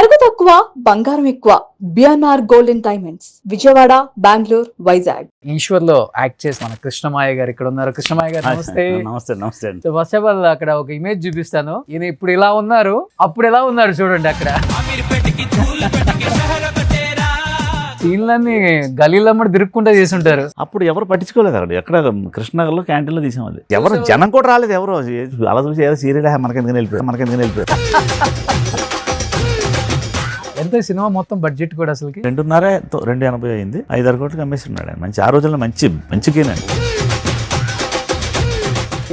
నగదు తక్కువ బంగారం ఎక్కువ. BNR gold and diamonds, Vijayawada, Bengaluru, Vizag. Eshwar లో యాక్ట్ చేసి మన కృష్ణమాయ గారు ఇక్కడ ఉన్నారు. కృష్ణమాయ గారు నమస్తే. నమస్తే నమస్తే అండి. సో ఫస్ట్ ఆఫ్ ఆల్ అక్కడ ఒక ఇమేజ్ చూపిస్తాను. ఈయన ఇప్పుడు ఇలా ఉన్నారు, అప్పుడు ఎలా ఉన్నారు చూడండి. అక్కడ సీన్లన్నీ గలీలమ్మడి తిరుక్కుంటా చేసి ఉంటారు. అప్పుడు ఎవరు పట్టించుకోలేదు. అక్కడ ఎక్కడ కృష్ణనగర్లో క్యాంటీన్లో తీసాం. అది ఎవరు జనం కూడా రాలేదు. ఎవరు అలా చూసి ఏదో సీరియల్ మనకెందుకు వెళ్ళిపోయారు. ఎంత సినిమా మొత్తం బడ్జెట్ కూడా అసలుకి 2.5 అయింది. 5-6 కోట్లకి అమ్మేస్తున్నాడు ఆయన. మంచి ఆ రోజుల్లో మంచి గేనండి.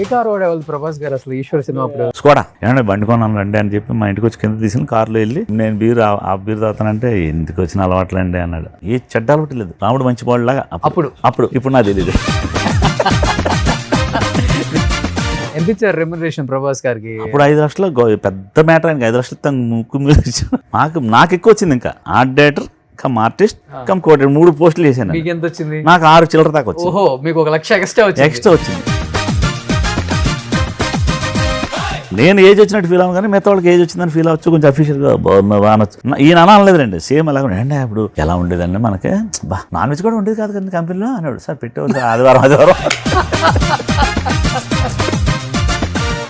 ఏ కార్ వాడేవాళ్ళు ప్రభాస్ గారు అసలు ఈశ్వర్ సినిమా అప్పుడు? స్కోడా. ఏమంటే బండి కొన్నాను రండి అని చెప్పి మా ఇంటికి వచ్చి కింద తీసిన కార్లో వెళ్ళి నేను ఆ బీర్ తాగుతానంటే ఎందుకు వచ్చిన అలవాట్లండి అన్నాడు. ఏ చెడ్డ అలవాటు లేదు. రాముడు మంచి బాడులాగా అప్పుడు ఇప్పుడు నాకు తెలియదు. ఎంత ఇచ్చారు రెమ్యునరేషన్ ప్రభాస్ గారికి? అప్పుడు 5 లక్షలు పెద్ద మ్యాటర్. ఆయనకి 5 లక్షలు ముక్కు మీద నాకు ఎక్కువ వచ్చింది. ఇంకా art director cum artist cum coated 3 పోస్టులు వేసాను. మీకు ఎంత వచ్చింది? నాకు 6 చిల్లర దాకా వచ్చింది. ఓహో, మీకు 1 లక్ష ఎక్స్ట్రా వచ్చింది. నేను ఏజ్ వచ్చినట్టు ఫీల్ అవ్వను, కానీ మిగతా వాళ్ళకి ఏజ్ వచ్చిందని ఫీల్ అవ్వచ్చు. కొంచెం అఫీషియల్గా బాగున్నా అనొచ్చు. ఈయన అనలేదులేండి. సేమ్ అలాగే అండి. అప్పుడు ఎలా ఉండేదండి మనకి, నాన్ వెజ్ కూడా ఉండేది కాదు కదండి కంపెనీలో అన్నాడు. సార్ పెట్టేవాళ్ళు ఆదివారం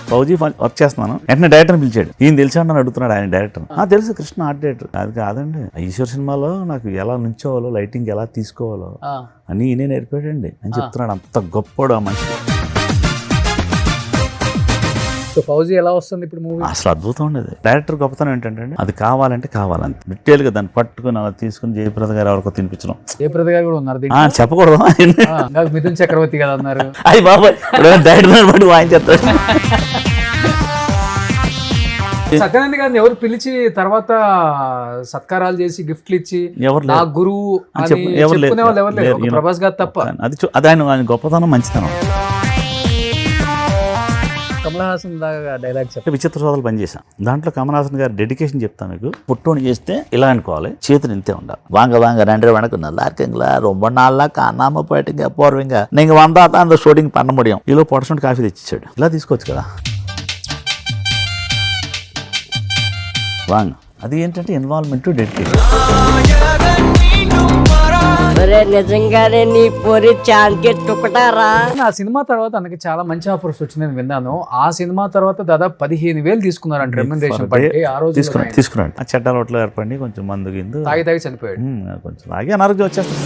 ఫౌజీ వర్క్ చేస్తున్నాను. వెంటనే డైరెక్టర్ని పిలిచాడు. ఈయన తెలిసాడు నన్ను అడుగుతున్నాడు. ఆయన డైరెక్టర్ తెలుసు, కృష్ణ ఆర్ట్ డైరెక్టర్. అది కాదండి, ఈశ్వర్ సినిమాలో నాకు ఎలా నుంచోవాలో, లైటింగ్ ఎలా తీసుకోవాలో అని ఈయనే నేర్పాడండి అని చెప్తున్నాడు. అంత గొప్పడు ఆ మనిషి. ఫౌజీ ఎలా వస్తుంది ఇప్పుడు మూవీ? అసలు అద్భుతం ఉండేది. డైరెక్టర్ గొప్పతనం ఏంటంటే అది కావాలంటే కావాలంటే డీటెయిల్ గా దాన్ని పట్టుకుని అలా తీసుకుని జయప్రద గారు ఎవరికో తినిపించడం. జయప్రద గారు కూడా ఉన్నారు చెప్పకూడదు. మిథున్ చక్రవర్తి కదా అన్నారు. అయ్యి బాబాయ్, డైరెక్టర్ బట్టి వాయించేస్తారు. సత్యానంద్ గారిని ఎవరు పిలిచి తర్వాత సత్కారాలు చేసి గిఫ్ట్లు ఇచ్చి నా గురువు చెప్పుకునే వాళ్ళు ఎవరు లేరు, ప్రభాస్ గారు తప్ప. అది ఆయన గొప్పతనం, మంచితనం. కమల్ హాసన్ దాకా డైలాగ్ చెప్పి విచిత్ర సోదరులు పనిచేశాం. దాంట్లో కమల్ హాసన్ గారు డెడికేషన్ చెప్తాను మీకు. పుట్టోని చేస్తే ఇలా అనుకోవాలి, చేతులు ఇంతే ఉండాలి. వాంగ 2 வணக்கம் நல்லா இருக்கீங்களா, ரொம்ப நாளா காணாம போயிட்டீங்க போறவங்க நீங்க வந்தா தான் அந்த షూటింగ్ பண்ண முடியும். ఈలో పొడసండి కాఫీ తెచ్చిచ్చాడు. ఇలా తీసుకోవచ్చు కదా. వాంగ అది ఏంటంటే ఇన్వాల్వ్మెంట్, డెడికేషన్. నిజంగానే నీ పొరి చాంకే టుకటారా. ఆ సినిమా తర్వాత తనకి చాలా మంచి ఆఫర్స్ వచ్చిందని విన్నాను. ఆ సినిమా తర్వాత దాదాపు 15,000 తీసుకున్నారంట రెమ్యునరేషన్. ఆ రోజు తీసుకున్నాడు. ఆ చెడ్డ లోట్లో ఏర్పడి కొంచెం మందు కింద తాగి చనిపోయాడు. కొంచెం తాగి అనారోగ్యం వచ్చేస్తుంది.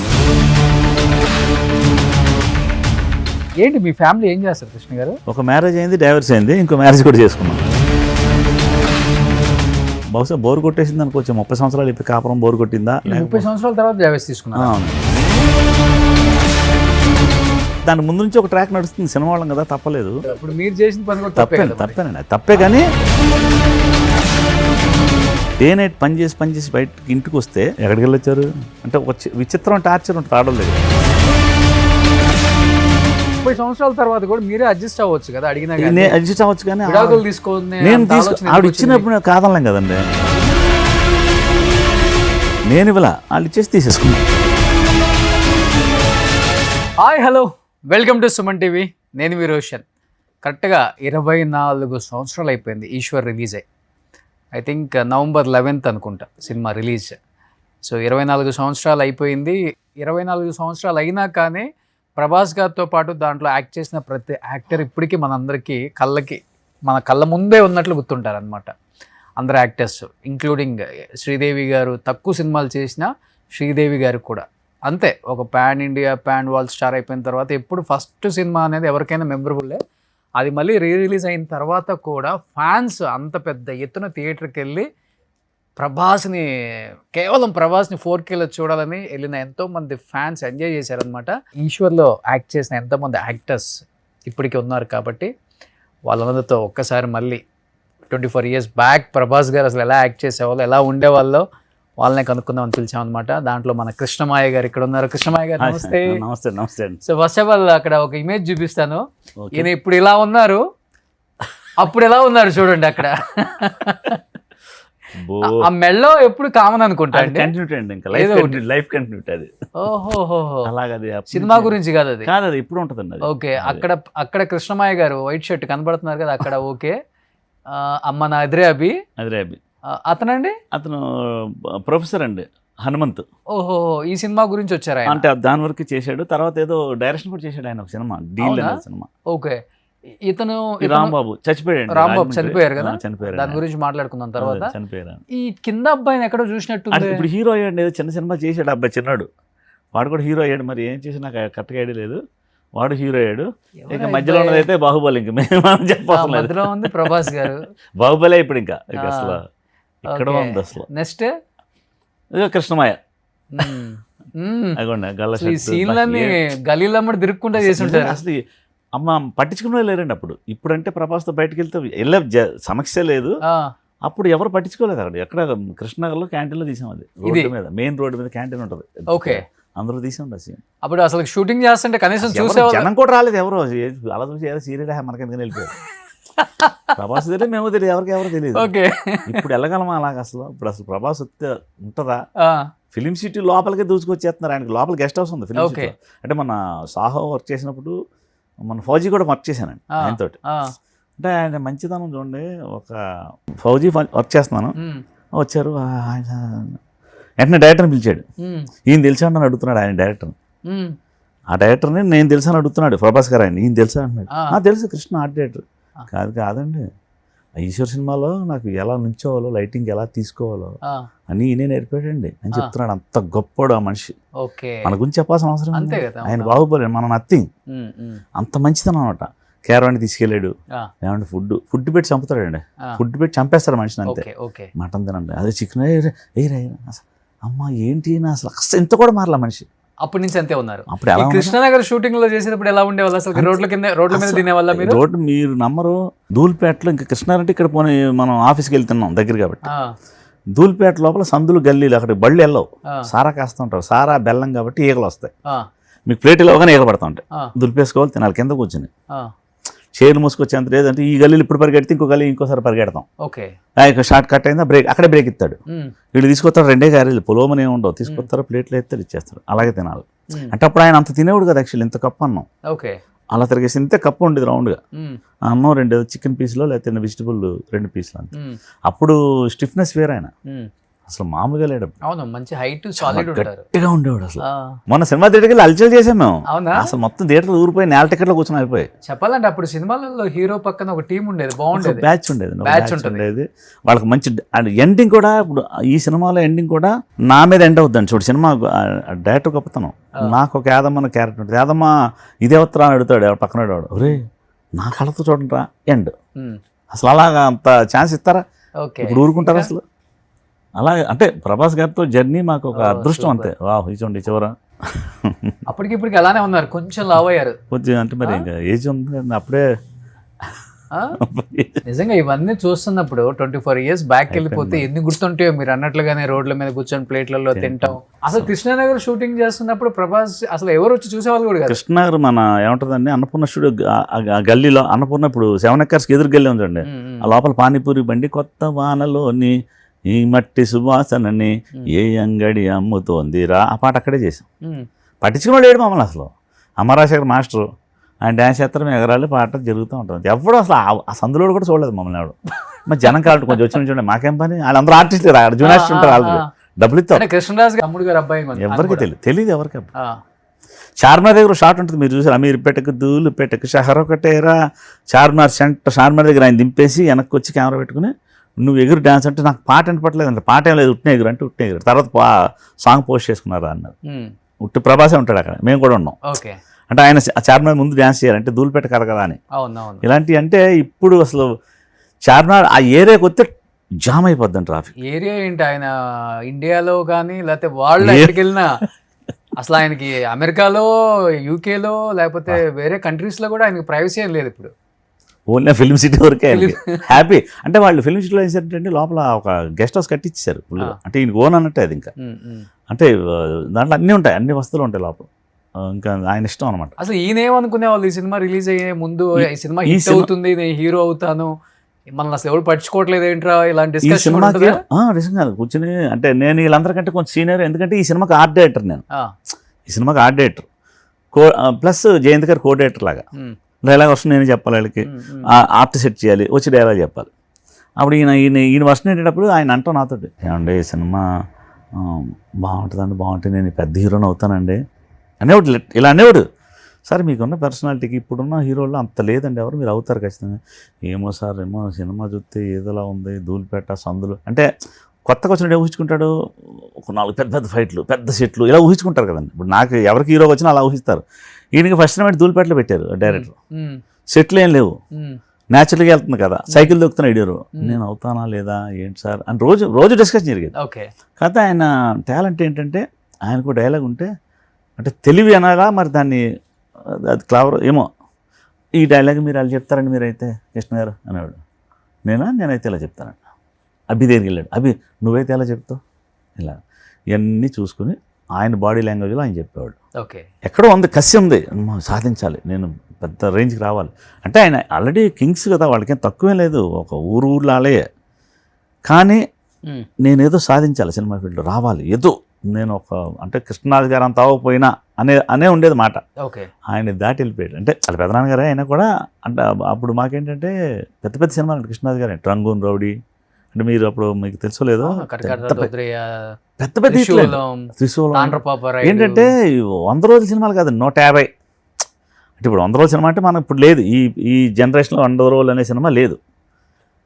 ఏంటి మీ ఫ్యామిలీ ఏం చేస్తారు కృష్ణ గారు? ఒక మ్యారేజ్ అయింది, డైవర్స్ అయింది, ఇంకో మ్యారేజ్ కూడా చేసుకున్నాం. బహుశా బోర్ కొట్టేసింది అనుకోవచ్చు. 30 సంవత్సరాలు ఇప్పుడు కాపురం బోర్ కొట్టిందా? 30 సంవత్సరాల తర్వాత డైవర్స్ తీసుకున్నాను. దాని ముందు నుంచి ఒక ట్రాక్ నడుస్తుంది. సినిమా వాళ్ళం కదా, తప్పలేదు. ఇప్పుడు మీరు చేసిన పని కూడా తప్పేనండి, తప్పే. కానీ డే నైట్ పని చేసి బయటకి ఇంటికి వస్తే ఎక్కడికి వెళ్ళొచ్చారు అంటే ఒక విచిత్రం టార్చర్ ఉంటుంది ఆడోళ్ళ దగ్గర. 30 సంవత్సరాల తర్వాత కూడా మీరే అడ్జస్ట్ అవ్వచ్చు కదా, అడిగినా అడ్జస్ట్ అవ్వచ్చు. కానీ తీసుకోండి ఆవిడ ఇచ్చినప్పుడు నేను కాదనలేం కదండి. నేను ఇవ్వలా, వాళ్ళు ఇచ్చేసి తీసేసుకున్నాను. Hi, hello, welcome to Suman TV. నేను మీ రోషన్. కరెక్ట్గా 24 సంవత్సరాలు అయిపోయింది ఈశ్వర్ రిలీజ్ అయ్యి. ఐ థింక్ November 11th అనుకుంటా సినిమా రిలీజ్. సో 24 సంవత్సరాలు అయిపోయింది. 24 సంవత్సరాలు అయినా కానీ ప్రభాస్ గారితో పాటు దాంట్లో యాక్ట్ చేసిన ప్రతి యాక్టర్ ఇప్పటికీ మనందరికీ మన కళ్ళ ముందే ఉన్నట్లు గుర్తుంటారు అనమాట. అందరు యాక్టర్స్ ఇంక్లూడింగ్ శ్రీదేవి గారు. తక్కువ సినిమాలు చేసిన శ్రీదేవి గారు కూడా అంతే. ఒక pan India pan world star అయిపోయిన తర్వాత ఎప్పుడు ఫస్ట్ సినిమా అనేది ఎవరికైనా మెమరబుల్లే. అది మళ్ళీ రిలీజ్ అయిన తర్వాత కూడా ఫ్యాన్స్ అంత పెద్ద ఎత్తున థియేటర్కి వెళ్ళి కేవలం ప్రభాస్ని 4Kలో చూడాలని వెళ్ళిన ఎంతోమంది ఫ్యాన్స్ ఎంజాయ్ చేశారనమాట. ఈశ్వర్లో యాక్ట్ చేసిన ఎంతోమంది యాక్టర్స్ ఇప్పటికీ ఉన్నారు. కాబట్టి వాళ్ళందరితో ఒక్కసారి మళ్ళీ 24 years బ్యాక్ ప్రభాస్ గారు అసలు ఎలా యాక్ట్ చేసేవాళ్ళు, ఎలా ఉండేవాళ్ళో వాళ్ళనే కనుక్కుందామని పిలిచామన్నమాట. దాంట్లో మన కృష్ణమాయ గారు ఇక్కడ ఉన్నారు. కృష్ణమాయ గారు నమస్తే. నమస్తే. సో ఫస్ట్ ఆఫ్ ఆల్ అక్కడ ఒక ఇమేజ్ చూపిస్తాను. ఈయన ఇప్పుడు ఇలా ఉన్నారు, అప్పుడు ఎలా ఉన్నారు చూడండి. అక్కడ ఆ మెల్లో ఎప్పుడు కామన్ అనుకుంటా లైఫ్ కంటిన్యూటీ అది. అలాగది సినిమా గురించి కాదు, అది ఇప్పుడు ఉంటుందండి. ఓకే, అక్కడ కృష్ణమాయ గారు వైట్ షర్ట్ కనబడుతున్నారు కదా అక్కడ. ఓకే, అమ్మ నా అదిరే అభి అతనండి? అతను ప్రొఫెసర్ అండి, హనుమంత్. ఓహో, ఈ సినిమా గురించి వచ్చారు ఆయన. అంటే దాని వరకు చేశాడు. తర్వాత ఏదో డైరెక్షన్ కూడా చేశాడు ఆయన, ఒక సినిమా డీల్ అనే సినిమా. ఓకే, ఇతను రాంబాబు చచ్చిపోయాడు. రాంబాబు చనిపోయారు కదా, చనిపోయారు. దాని గురించి మాట్లాడుకుందాం తర్వాత. చనిపోయారు. ఈ కింద అబ్బాయిని ఎక్కడో చూసినట్టు. ఇప్పుడు హీరో అయ్యాడు, ఏదో చిన్న సినిమా చేశాడు అబ్బాయి, చిన్నాడు. వాడు కూడా హీరో అయ్యాడు. మరి ఏం చేసి నాకు కరెక్ట్గా ఐడియా లేదు. వాడు హీరో అయ్యాడు. ఇక మధ్యలో ఉన్నదైతే బాహుబలి. ఇంక మేము చెప్పాలి, మధ్యలో ఉంది ప్రభాస్ గారు. బాహుబలి ఇప్పుడు ఇంకా అసలు ఇక్కడ ఉంది అసలు. నెక్స్ట్ కృష్ణమాయ. సీన్లన్నీ గలీలమ్మడి తిరుక్కుంటా చేసి ఉంటారు. అసలు అమ్మ పట్టించుకునే లేరండి అప్పుడు. ఇప్పుడంటే ప్రభాస్తో బయటకు వెళ్తే సమస్య లేదు. అప్పుడు ఎవరు పట్టించుకోలేదు. అక్కడ ఎక్కడ కృష్ణనగర్లో క్యాంటీన్లో తీసాం. అది రోడ్డు మీద, మెయిన్ రోడ్డు మీద క్యాంటీన్ ఉంటుంది. ఓకే, అందరూ తీసాం సీన్. అప్పుడు అసలు షూటింగ్ చేస్తుంటే కనీసం చూసే జనం కూడా రాలేదు ఎవరు. అలా చూసి ఏదో సీరియల్ మనకెందుకని వెళ్ళిపోయారు. ప్రభాస్ తెలియదు, మేము తెలియదు, ఎవరు తెలియదు. ఓకే, ఇప్పుడు వెళ్ళగలమా అలాగ అసలు? ఇప్పుడు అసలు ప్రభాస్ వస్తే ఉంటుందా? ఫిలిం సిటీ లోపలికే దూసుకొచ్చేస్తున్నారు. ఆయనకి లోపల గెస్ట్ హౌస్ ఉంది ఫిలిం సిటీ. అంటే మన సాహో వర్క్ చేసినప్పుడు మన ఫౌజీ కూడా వర్క్ చేశానండి ఆయనతోటి. అంటే ఆయన మంచితనం చూడండి. ఒక ఫౌజీ వర్క్ చేస్తున్నాను, వచ్చారు ఆయన, వెంటనే డైరెక్టర్ని పిలిచాడు. ఈయన తెలుసా అని అడుగుతున్నాడు ఆయన డైరెక్టర్. ఆ డైరెక్టర్ని నేను తెలుసా అని అడుగుతున్నాడు ప్రభాస్ గారు. ఆయన ఈయన తెలుసా అంటున్నాడు. తెలుసు, కృష్ణ ఆర్ట్ డైరెక్టర్. కాదండి, ఈశ్వర్ సినిమాలో నాకు ఎలా నుంచోవాలో, లైటింగ్ ఎలా తీసుకోవాలో అని ఈయనే నేర్పాడండి అని చెప్తున్నాడు. అంత గొప్పడు ఆ మనిషి. మన గురించి చెప్పాల్సిన అవసరం ఆయన బాహుబలి, మన నథింగ్. అంత మంచితనం అనమాట. కేరవాణి తీసుకెళ్ళాడు. ఏమంటే ఫుడ్ పెట్టి చంపుతాడండి. ఫుడ్ పెట్టి చంపేస్తాడు మనిషిని అంతే. మటన్ తినండి, అదే చికెన్ అమ్మ ఏంటి అసలు ఎంత కూడా మారలా మనిషి. అప్పటి నుంచి అంతే ఉన్నారు. అప్పుడు కృష్ణనగర్ షూటింగ్ లో చేసేటప్పుడు ఎలా ఉండేవాళ్ళు అసలు? రోడ్ల మీద తినేవాళ్ళ మీరు? రోడ్డు మీరు నమ్మరు. ధూల్పేటలో ఇంకా కృష్ణాగర్ అంటే ఇక్కడ పోనీ మనం ఆఫీస్కి వెళ్తున్నాం దగ్గర కాబట్టి, ధూల్పేట లోపల సందులు గల్లీలు అక్కడ బళ్ళు వెళ్ళవు. సారా కాస్తూ ఉంటారు. సారా బెల్లం కాబట్టి ఈగలు వస్తాయి. మీకు ప్లేట్ ఇవ్వగానే ఈగలు పడతా ఉంటాయి. దులిపేసుకోవాలి, తినాలి. కింద కూర్చుని చైర్లు మూసుకొచ్చేంత లేదంటే ఈ గల్లీలు ఇప్పుడు పరిగెడితే ఇంకో గల్లీ ఇంకోసారి పరిగెడతాం. షార్ట్ కట్ అయిందా బ్రేక్, అక్కడే బ్రేక్ ఇస్తాడు. వీళ్ళు తీసుకొస్తారు 2 గారీలు, పొలోమని ఏమి ఉండవు, తీసుకొస్తారు, ప్లేట్లు ఎత్తాడు, ఇచ్చేస్తాడు. అలాగే తినాలి. అంటే అప్పుడు ఆయన అంత తినేవాడు కదా యాక్చువల్లీ. ఇంత కప్పు అన్నం అలా తిరిగేసి ఇంతే కప్పు ఉండేది రౌండ్గా. అన్నం 2 చికెన్ పీసులో లేకపోతే వెజిటబుల్ 2 పీసులు అంతే. అప్పుడు స్టిఫ్నెస్ వేరే ఆయన, అసలు మామూలుగా లేడు. అవును, మంచి హైట్, సాలిడ్ ఉంటారు, గట్టిగా ఉండేవాడు అసలు. మొన్న సినిమా థియేటర్కి వెళ్ళి అల్చల్ చేసాం మేము. అసలు మొత్తం థియేటర్లు ఊరిపోయి నేల టికెట్లో కూర్చొని అయిపోయి. చెప్పాలంటే అప్పుడు సినిమాలలో హీరో పక్కన ఒక టీం ఉండేది, బాగుండేది, బ్యాచ్ ఉండేది. వాళ్ళకి మంచి ఎండింగ్ కూడా. ఇప్పుడు ఈ సినిమాలో ఎండింగ్ కూడా నా మీద ఎండ్ అవుద్దండి. చూడు సినిమా డైరెక్టర్ గొప్పతనం. నాకు ఒక యాదమ్మ క్యారెక్టర్ ఉంటుంది. యాదమ్మ ఇదే ఉత్తరా అని అడుగుతాడు ఎవరు పక్కన వాడు. ఒరే నా కళ్ళతో చూడండి రా ఎండ్. అసలు అలాగా అంత ఛాన్స్ ఇస్తారా? ఇప్పుడు ఊరుకుంటారా అసలు? అలా అంటే ప్రభాస్ గారితో జర్నీ మాకు ఒక అదృష్టం అంతే. వాహ్, చూడండి చివరా అప్పటికి ఇప్పటికి అలానే ఉన్నారు, కొంచెం లావ్ అయ్యారు కొంచెం. అంటే మరి ఇంకా ఏజ్ ఉంది కదా అప్పుడే. నిజంగా ఇవన్నీ చూస్తున్నప్పుడు 24 years బ్యాక్ వెళ్ళిపోతే ఎన్ని గుర్తుంటాయో. మీరు అన్నట్లుగానే రోడ్ల మీద కూర్చొని ప్లేట్లలో తింటాం. అసలు కృష్ణానగర్ షూటింగ్ చేస్తున్నప్పుడు ప్రభాస్ అసలు ఎవరు వచ్చి చూసేవాళ్ళు కూడా కాదు. కృష్ణానగర్ మన ఏమంటుందండి, అన్నపూర్ణ స్టూడియో గల్లీలో. అన్నపూర్ణ ఇప్పుడు 7 acres ఎదురు గల్లీ ఉందండి. ఆ లోపల పానీపూరి బండి, కొత్త వానలోని ఈ మట్టి సువాసనని ఏ అంగడి అమ్ముతోందిరా, ఆ పాట అక్కడే చేసాం. పట్టించుకుని లేడు మమ్మల్ని అసలు. అమరాశేఖర్ మాస్టరు ఆయన డ్యాన్స్ చేస్తారు, మేము ఎగరాలి, పాట జరుగుతూ ఉంటుంది. ఎవడు అసలు ఆ సందులో కూడా చూడలేదు మమ్మల్ని ఎవడు. మరి జనం కాదు కొంచెం వచ్చిన చూడండి, మాకేం పని, వాళ్ళందరూ ఆర్టిస్టులు జూనియర్ ఆర్టిస్ట్ ఉంటారు, వాళ్ళు డబ్బులు ఇస్తారు. కృష్ణరాజు తమ్ముడు గారు అబ్బాయి ఎవరికి తెలియదు ఎవరికి. చార్మినార్ దగ్గర షాట్ ఉంటుంది, మీరు చూసారు. అమీర్పేటకు ధూళిపేటకు షహర్ ఒకటేరా. చార్మినార్ దగ్గర ఆయన దింపేసి వెనక్కి వచ్చి కెమెరా పెట్టుకుని నువ్వు ఎగురు డ్యాన్స్ అంటే నాకు పాట వినపట్లేదు అంటే, పాట ఏం లేదు, ఉట్టిన ఎగురు అంటే ఉట్టిన ఎగురు. తర్వాత సాంగ్ పోస్ట్ చేసుకున్నారా అన్నారు. ఉట్టి ప్రభాసే ఉంటాడు అక్కడ, మేము కూడా ఉన్నాం. అంటే ఆయన చార్మినార్ ముందు డ్యాన్స్ చేయాలంటే ధూళిపేట కదా కదా అని. ఇలాంటివి అంటే ఇప్పుడు అసలు చార్మినార్ ఆ ఏరియాకి వస్తే జామ్ అయిపోద్ది ట్రాఫిక్. ఏరియా ఏంటి, ఆయన ఇండియాలో కానీ లేకపోతే వాళ్ళు ఎక్కడికి వెళ్ళినా అసలు ఆయనకి అమెరికాలో, యూకేలో లేకపోతే వేరే కంట్రీస్లో కూడా ఆయనకి ప్రైవసీ ఏం లేదు ఇప్పుడు. ఓన్లీ ఫిల్మ్ సిటీ వరకే హ్యాపీ. అంటే వాళ్ళు ఫిల్మ్ సిటీలో ఏంటంటే లోపల ఒక గెస్ట్ హౌస్ కట్టించారు. అంటే ఈయన ఓన్ అన్నట్టే అది. ఇంకా అంటే దాంట్లో అన్నీ ఉంటాయి, అన్ని వస్తువులు ఉంటాయి లోపల. ఇంకా ఆయన ఇష్టం అనమాట. అసలు ఈయన ఏమనుకునే వాళ్ళు ఈ సినిమా రిలీజ్ అయ్యే ముందు, ఈ సినిమా హిట్ అవుతుంది, నేను హీరో అవుతాను, మనల్ని అసలు ఎవరు పట్టించుకోవట్లేదు ఏంట్రా, ఇలాంటి డిస్కషన్ కాదు కూర్చొని. అంటే నేను వీళ్ళందరికంటే కొంచెం సీనియర్, ఎందుకంటే ఈ సినిమాకి ఆర్ట్ డైరెక్టర్ నేను. ఈ సినిమాకి ఆర్ట్ డైరెక్టర్ ప్లస్ జయంత్ గారు కో డైరెక్టర్ లాగా. డైలాగ్ వస్తుంది నేను చెప్పాలి, వాళ్ళకి ఆర్ట్ సెట్ చేయాలి, వచ్చి డైలాగ్ చెప్పాలి. అప్పుడు ఈయన వర్షన్ ఏంటప్పుడు ఆయన అంటాం నాతో, ఏమండి ఈ సినిమా బాగుంటుందండి, బాగుంటుంది, నేను పెద్ద హీరోని అవుతానండి అనేవాడు. ఇలా అనేవాడు. సార్ మీకున్న పర్సనాలిటీకి ఇప్పుడున్న హీరోల్లో అంత లేదండి, ఎవరు మీరు అవుతారు ఖచ్చితంగా. ఏమో సార్, ఏమో సినిమా చూస్తే ఏదోలా ఉంది, ధూళిపేట సందులు అంటే కొత్తగా వచ్చినట్టు ఊహించుకుంటాడు. ఒక 4 పెద్ద పెద్ద ఫైట్లు, పెద్ద సెట్లు ఇలా ఊహించుకుంటారు కదండి. ఇప్పుడు నాకు ఎవరికి హీరోకి వచ్చినా అలా ఊహిస్తారు. ఈయనకి ఫస్ట్ టైం ధూళిపేటలో పెట్టారు డైరెక్టర్, సెట్లు ఏం లేవు, న్యాచురల్గా వెళ్తుంది కదా, సైకిల్ దొక్కుతున్న ఐడియారు. నేను అవుతానా లేదా ఏంటి సార్ అని రోజు డిస్కషన్ జరిగేది. కాకపోతే ఆయన టాలెంట్ ఏంటంటే ఆయనకు డైలాగ్ ఉంటే అంటే తెలివి అనాలా మరి దాన్ని, అది క్లవర్ ఏమో, ఈ డైలాగ్ మీరు అలా చెప్తారండి మీరైతే కృష్ణ గారు అనేవాడు. నేనైతే ఇలా చెప్తానండి. అభి దగ్గరికి వెళ్ళాడు, అభి నువ్వైతే ఎలా చెప్తావు, ఇలా ఇవన్నీ చూసుకుని ఆయన బాడీ లాంగ్వేజ్లో ఆయన చెప్పేవాడు. ఎక్కడో ఉంది, కసి ఉంది, సాధించాలి, నేను పెద్ద రేంజ్కి రావాలి అంటే. ఆయన ఆల్రెడీ కింగ్స్ కదా, వాళ్ళకేం తక్కువేం లేదు, ఒక ఊర్లో ఆలే. కానీ నేనేదో సాధించాలి, సినిమా ఫీల్డ్లో రావాలి, ఏదో నేను ఒక అంటే కృష్ణరాజు గారు అంత అవ్వకపోయినా అనే ఉండేది మాట. ఆయన దాటి వెళ్ళిపోయాడు. అంటే వాళ్ళ పెదనాన్నగారే అయినా కూడా అంటే అప్పుడు మాకేంటంటే పెద్ద పెద్ద సినిమాలు కృష్ణరాజు గారే, ట్రంగూన్ రౌడీ అంటే మీరు అప్పుడు మీకు తెలుసోలేదో, పెద్ద పెద్ద త్రిశూలం ఏంటంటే 100 రోజుల సినిమాలు కాదు, 150. అంటే ఇప్పుడు 100 రోజుల సినిమా అంటే మనం ఇప్పుడు లేదు, ఈ జనరేషన్లో 100 రోజులు అనే సినిమా లేదు.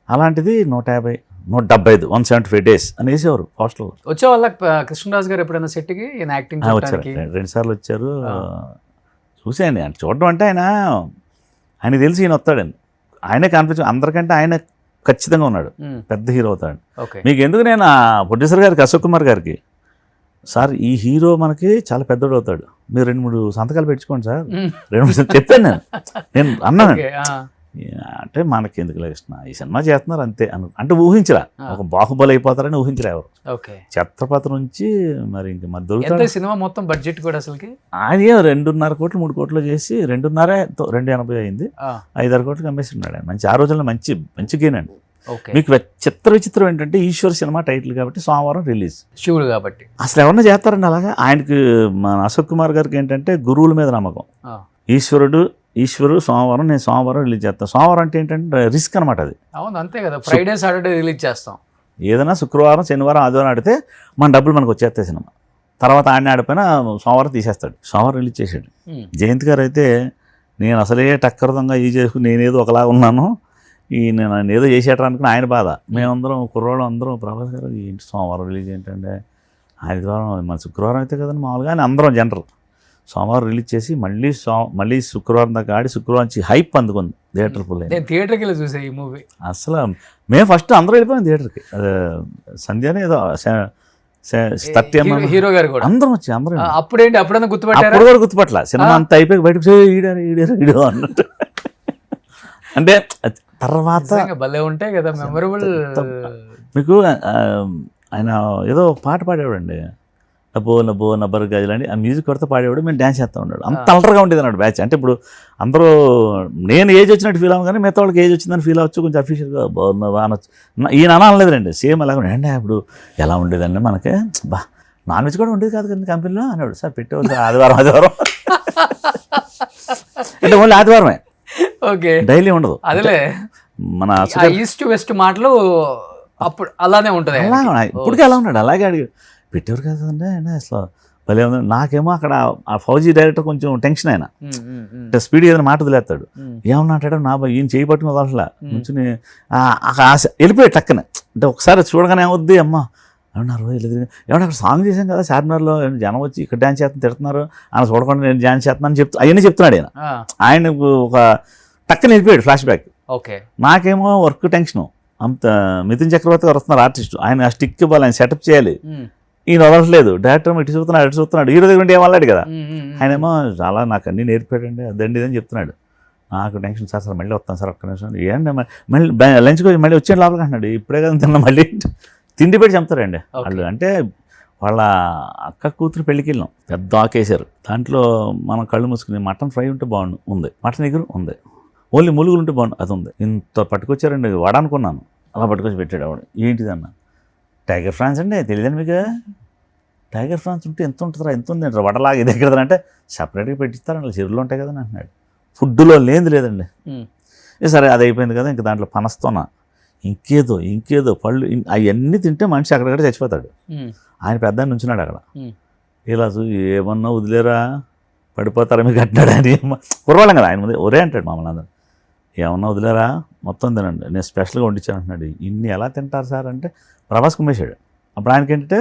అలాంటిది 150, 175, 175 days అనేసేవారు హాస్టల్లో. వచ్చే వాళ్ళ కృష్ణరాజు గారు ఎప్పుడైనా సెట్కి యాక్టింగ్ వచ్చారు, 2 సార్లు వచ్చారు. చూసాను ఆయన చూడడం అంటే ఆయన తెలిసి ఈయన వస్తాడండి, ఆయనే కాన్ఫిడెన్స్, అందరికంటే ఆయన ఖచ్చితంగా ఉన్నాడు, పెద్ద హీరో అవుతాడు. మీకు ఎందుకు నేను ప్రొడ్యూసర్ గారికి, అశోక్ కుమార్ గారికి, సార్ ఈ హీరో మనకి చాలా పెద్దోడు అవుతాడు, మీరు 2-3 సంతకాలు పెట్టుకోండి సార్, 2-3 చెప్పాను నేను అన్నాను. అంటే మనకి ఎందుకు కృష్ణ ఈ సినిమా చేస్తున్నారు అంతే అంటే ఊహించరా, ఒక బాహుబలి అయిపోతారని ఊహించరా ఎవరు. ఛత్రపతి నుంచి మరి ఇంక మరి దొరుకుతుంది సినిమా మొత్తం బడ్జెట్ కూడా అసలుకి అది 2.5 కోట్లు 3 కోట్లు చేసి 2.5 అయింది, 5-6 కోట్లు అమ్మేస్తున్నాడు ఆయన. మంచి ఆ రోజుల్లో మంచి గెయిన్ అండి. మీకు విచిత్రం ఏంటంటే ఈశ్వర్ సినిమా టైటిల్ కాబట్టి సోమవారం రిలీజ్, శివుడు కాబట్టి అసలు ఎవరన్నా చేస్తారండి అలాగా. ఆయనకి మన అశోక్ కుమార్ గారికి ఏంటంటే గురువుల మీద నమ్మకం. ఈశ్వరు సోమవారం, నేను సోమవారం రిలీజ్ చేస్తాను. సోమవారం అంటే ఏంటంటే రిస్క్ అనమాట అది. అవును అంతే కదా, ఫ్రైడే సాటర్డే రిలీజ్ చేస్తాం. ఏదైనా శుక్రవారం, శనివారం, ఆదివారం ఆడితే మన డబ్బులు మనకు వచ్చేస్తాయి సినిమా. తర్వాత ఆడిని ఆడిపోయినా సోమవారం తీసేస్తాడు. సోమవారం రిలీజ్ చేశాడు. జయంత్ గారు అయితే నేను అసలే టక్కరదంగా ఈ చేసుకుని నేనేదో ఒకలా ఉన్నాను, నేను ఏదో చేసేటం అనుకుని ఆయన బాధ. మేమందరం కుర్రోళ్ళు అందరం ప్రభాస్ గారు ఏంటి సోమవారం రిలీజ్ ఏంటంటే, ఆదివారం మన శుక్రవారం అయితే కదండి మామూలుగా అని అందరం జనరల్. సోమవారం రిలీజ్ చేసి మళ్ళీ శుక్రవారం దాకా ఆడి శుక్రవారం నుంచి హైప్ అందుకుంది థియేటర్ ఫుల్. నేను థియేటర్కి వెళ్ళి చూసా ఈ మూవీ. అసలు మేము ఫస్ట్ అందరూ వెళ్ళిపోయాం థియేటర్కి. సంధ్యానే ఏదో 30 హీరో గారు కూడా అందరం వచ్చి అందరం అప్పుడైనా గుర్తుపట్టారు. అప్పుడు కూడా గుర్తుపట్ల, సినిమా అంతా అయిపోయి బయటకు ఈడారు అన్నట్టు. అంటే తర్వాత భలే ఉంటాయి కదా మెమరబుల్. మీకు ఆయన ఏదో పాట పాడేవాడండి, నబ్బో నబ్బరు గజలని, ఆ మ్యూజిక్ కొడితే పాడేవాడు, మేము డ్యాన్స్ చేస్తూ ఉన్నాడు. అంత అలర్గా ఉండేది అన్నాడు బ్యాచ్. అంటే ఇప్పుడు అందరూ నేను ఏజ్ వచ్చినట్టు ఫీల్ అవ్వను, కానీ మిగతా వాళ్ళకి ఏజ్ వచ్చిందని ఫీల్ అవ్వచ్చు, కొంచెం అఫీషియల్గా బాగున్నా అనొచ్చు. ఈయన అనలేదండి, సేమ్ అలాగే అంటే ఇప్పుడు ఎలా ఉండేదండి మనకి, నాన్ వెజ్ కూడా ఉండేది కాదు కదండి కంపెనీలో అనేవాడు. సార్ పెట్టేవాళ్ళు ఆదివారం అంటే ఓన్లీ ఆదివారమే, డైలీ ఉండదు. అదేలే మన ఈస్ట్ వెస్ట్ మాటలు అప్పుడు అలానే ఉంటుంది. ఇప్పటికే అలా ఉన్నాడు, అలాగే అడిగాడు. పెట్టేవారు కదండి ఆయన అసలు భలే ఉంది. నాకేమో అక్కడ ఆ ఫౌజీ డైరెక్టర్ కొంచెం టెన్షన్, ఆయన అంటే స్పీడ్ ఏదైనా మాట వదిలేస్తాడు. ఏమన్నా అంటాడు, నా ఈయన చేయి పట్టుకుని వదలట్లా నుంచి వెళ్ళిపోయాడు టక్కనే. అంటే ఒకసారి చూడగానే ఏమవుద్ది, అమ్మ ఏమన్నారు ఏమన్నా అక్కడ సాంగ్ చేశాం కదా చార్మినార్లో, జనం వచ్చి ఇక్కడ డ్యాన్స్ చేస్తున్నారు, తిడుతున్నారు, ఆయన చూడకుండా నేను డ్యాన్స్ చేస్తున్నాను అవన్నీ చెప్తున్నాడు ఆయన ఒక టక్కన వెళ్ళిపోయాడు ఫ్లాష్ బ్యాక్. నాకేమో వర్క్ టెన్షను. అంత మిథున్ చక్రవర్తి గారు వస్తున్నారు ఆర్టిస్ట్, ఆయన స్టిక్ ఇవ్వాలి, ఆయన సెటప్ చేయాలి, ఈయన వదలట్లేదు. డైరెక్టర్ ఇటు చూస్తున్నాడు, హీరో దగ్గర ఉంటే ఏమన్నాడు కదా, ఆయనేమో చాలా నాకు అన్నీ నేర్పాడండి అదండి ఇదని చెప్తున్నాడు. నాకు టెన్షన్, సార్ మళ్ళీ వస్తాను సార్ ఒక్క నిమిషం, ఏంటంటే మళ్ళీ లంచ్కి వచ్చి మళ్ళీ వచ్చే లోపలికి అంటున్నాడు. ఇప్పుడే కదా తిన్నా, మళ్ళీ తిండి పెట్టి చంపుతారండి వాళ్ళు. అంటే వాళ్ళ అక్క కూతురు పెళ్ళికి వెళ్ళాం, పెద్ద ఆకేశారు. దాంట్లో మనం కళ్ళు మూసుకుని మటన్ ఫ్రై ఉంటే ఉంది, మటన్ ఎగురు ఉంది, ఓన్లీ ములుగులు ఉంటే బాగుండు అది ఉంది. ఇంత పట్టుకొచ్చారండి, వాడనుకున్నాను, అలా పట్టుకొచ్చి పెట్టాడు ఆవిడ. ఏంటిదన్న టైగర్ ఫ్రాన్స్ అండి, తెలియదండి మీకు, టైగర్ ఫ్రాన్స్ ఉంటే ఎంత ఉంటుందా, ఎంత ఉంది అంటే వడలాగా ఇది ఎక్కడ అంటే సపరేట్గా పెట్టిస్తారండి, అలా చెరువులు ఉంటాయి కదా అంటున్నాడు. ఫుడ్లో లేనిది లేదండి. సరే అది అయిపోయింది కదా, ఇంక దాంట్లో పనస్తోన ఇంకేదో పళ్ళు అవన్నీ తింటే మనిషి అక్కడక్కడ చచ్చిపోతాడు. ఆయన పెద్ద ఆయన నుంచున్నాడు అక్కడ. ఇలా ఏమన్నా వదిలేరా పడిపోతారా మీకు అంటున్నాడు అని. కుర్రవాళ్ళం కదా ఆయన ముందు ఒరే అంటాడు మమ్మల్ని అందరూ. ఏమన్నా వదిలేరా మొత్తం తినండి, నేను స్పెషల్గా వండించాను అంటున్నాడు. ఇన్ని ఎలా తింటారు సార్ అంటే ప్రభాస్ కుమ్మేశాడు. అప్పుడు ఆయనకి ఏంటంటే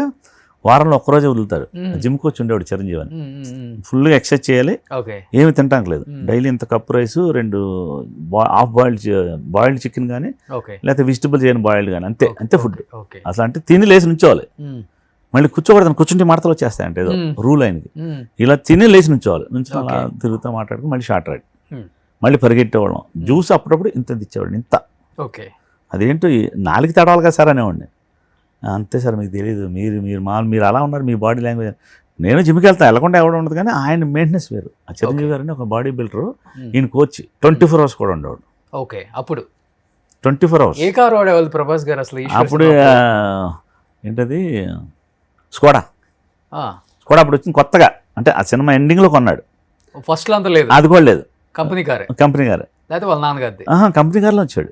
వారంలో ఒక్కరోజే వదులుతాడు. జిమ్ కోచ్ ఉండేవాడు చిరంజీవి అని. ఫుల్గా ఎక్సర్సైజ్ చేయాలి, ఏమి తింటానికి లేదు. డైలీ ఇంత cup rice, 2 half boiled chicken కానీ లేకపోతే వెజిటబుల్ చేయని బాయిల్డ్ కానీ, అంతే ఫుడ్. అసలు అంటే తిని లేచి నుంచోవాలి. మళ్ళీ కూర్చోకూడదు, కూర్చుంటే మాటలు వచ్చేస్తాయంటే ఏదో రూల్ ఆయనకి. ఇలా తిని లేచి నుంచోవాలి. నుంచి అలా తిరుగుతూ మాట్లాడుకుని మళ్ళీ షార్ట్ రైడ్, మళ్ళీ పరిగెట్టేవాళ్ళం. జ్యూస్ అప్పుడప్పుడు ఇంత ఇచ్చేవాడు, ఇంత. అదేంటో 4 తడవాలి కదా సార్ అనేవాడిని. అంతే సార్ మీకు తెలియదు, మీరు అలా ఉన్నారు, మీ బాడీ లాంగ్వేజ్. నేను జిమ్కి వెళ్తాను, వెళ్ళకుండా ఎవడ ఉండదు, కానీ ఆయన మెయింటెనెన్స్ వేరు. ఆ చిరంజీవి గారిని ఒక బాడీ బిల్డరు, ఈయన కోచ్ 24 hours కూడా ఉండేవాడు. అప్పుడు 24 hours. ఏ కారు వాడేవాళ్ళు ప్రభాస్ గారు అసలు? అప్పుడు ఏంటది స్కోడా అప్పుడు వచ్చింది కొత్తగా. అంటే ఆ సినిమా ఎండింగ్లో కొన్నాడు. ఫస్ట్లో అంత లేదు, అది కూడా లేదు. కంపెనీ కారు లేకపోతే వాళ్ళ నాన్నగారిది? కంపెనీ కార్లో వచ్చాడు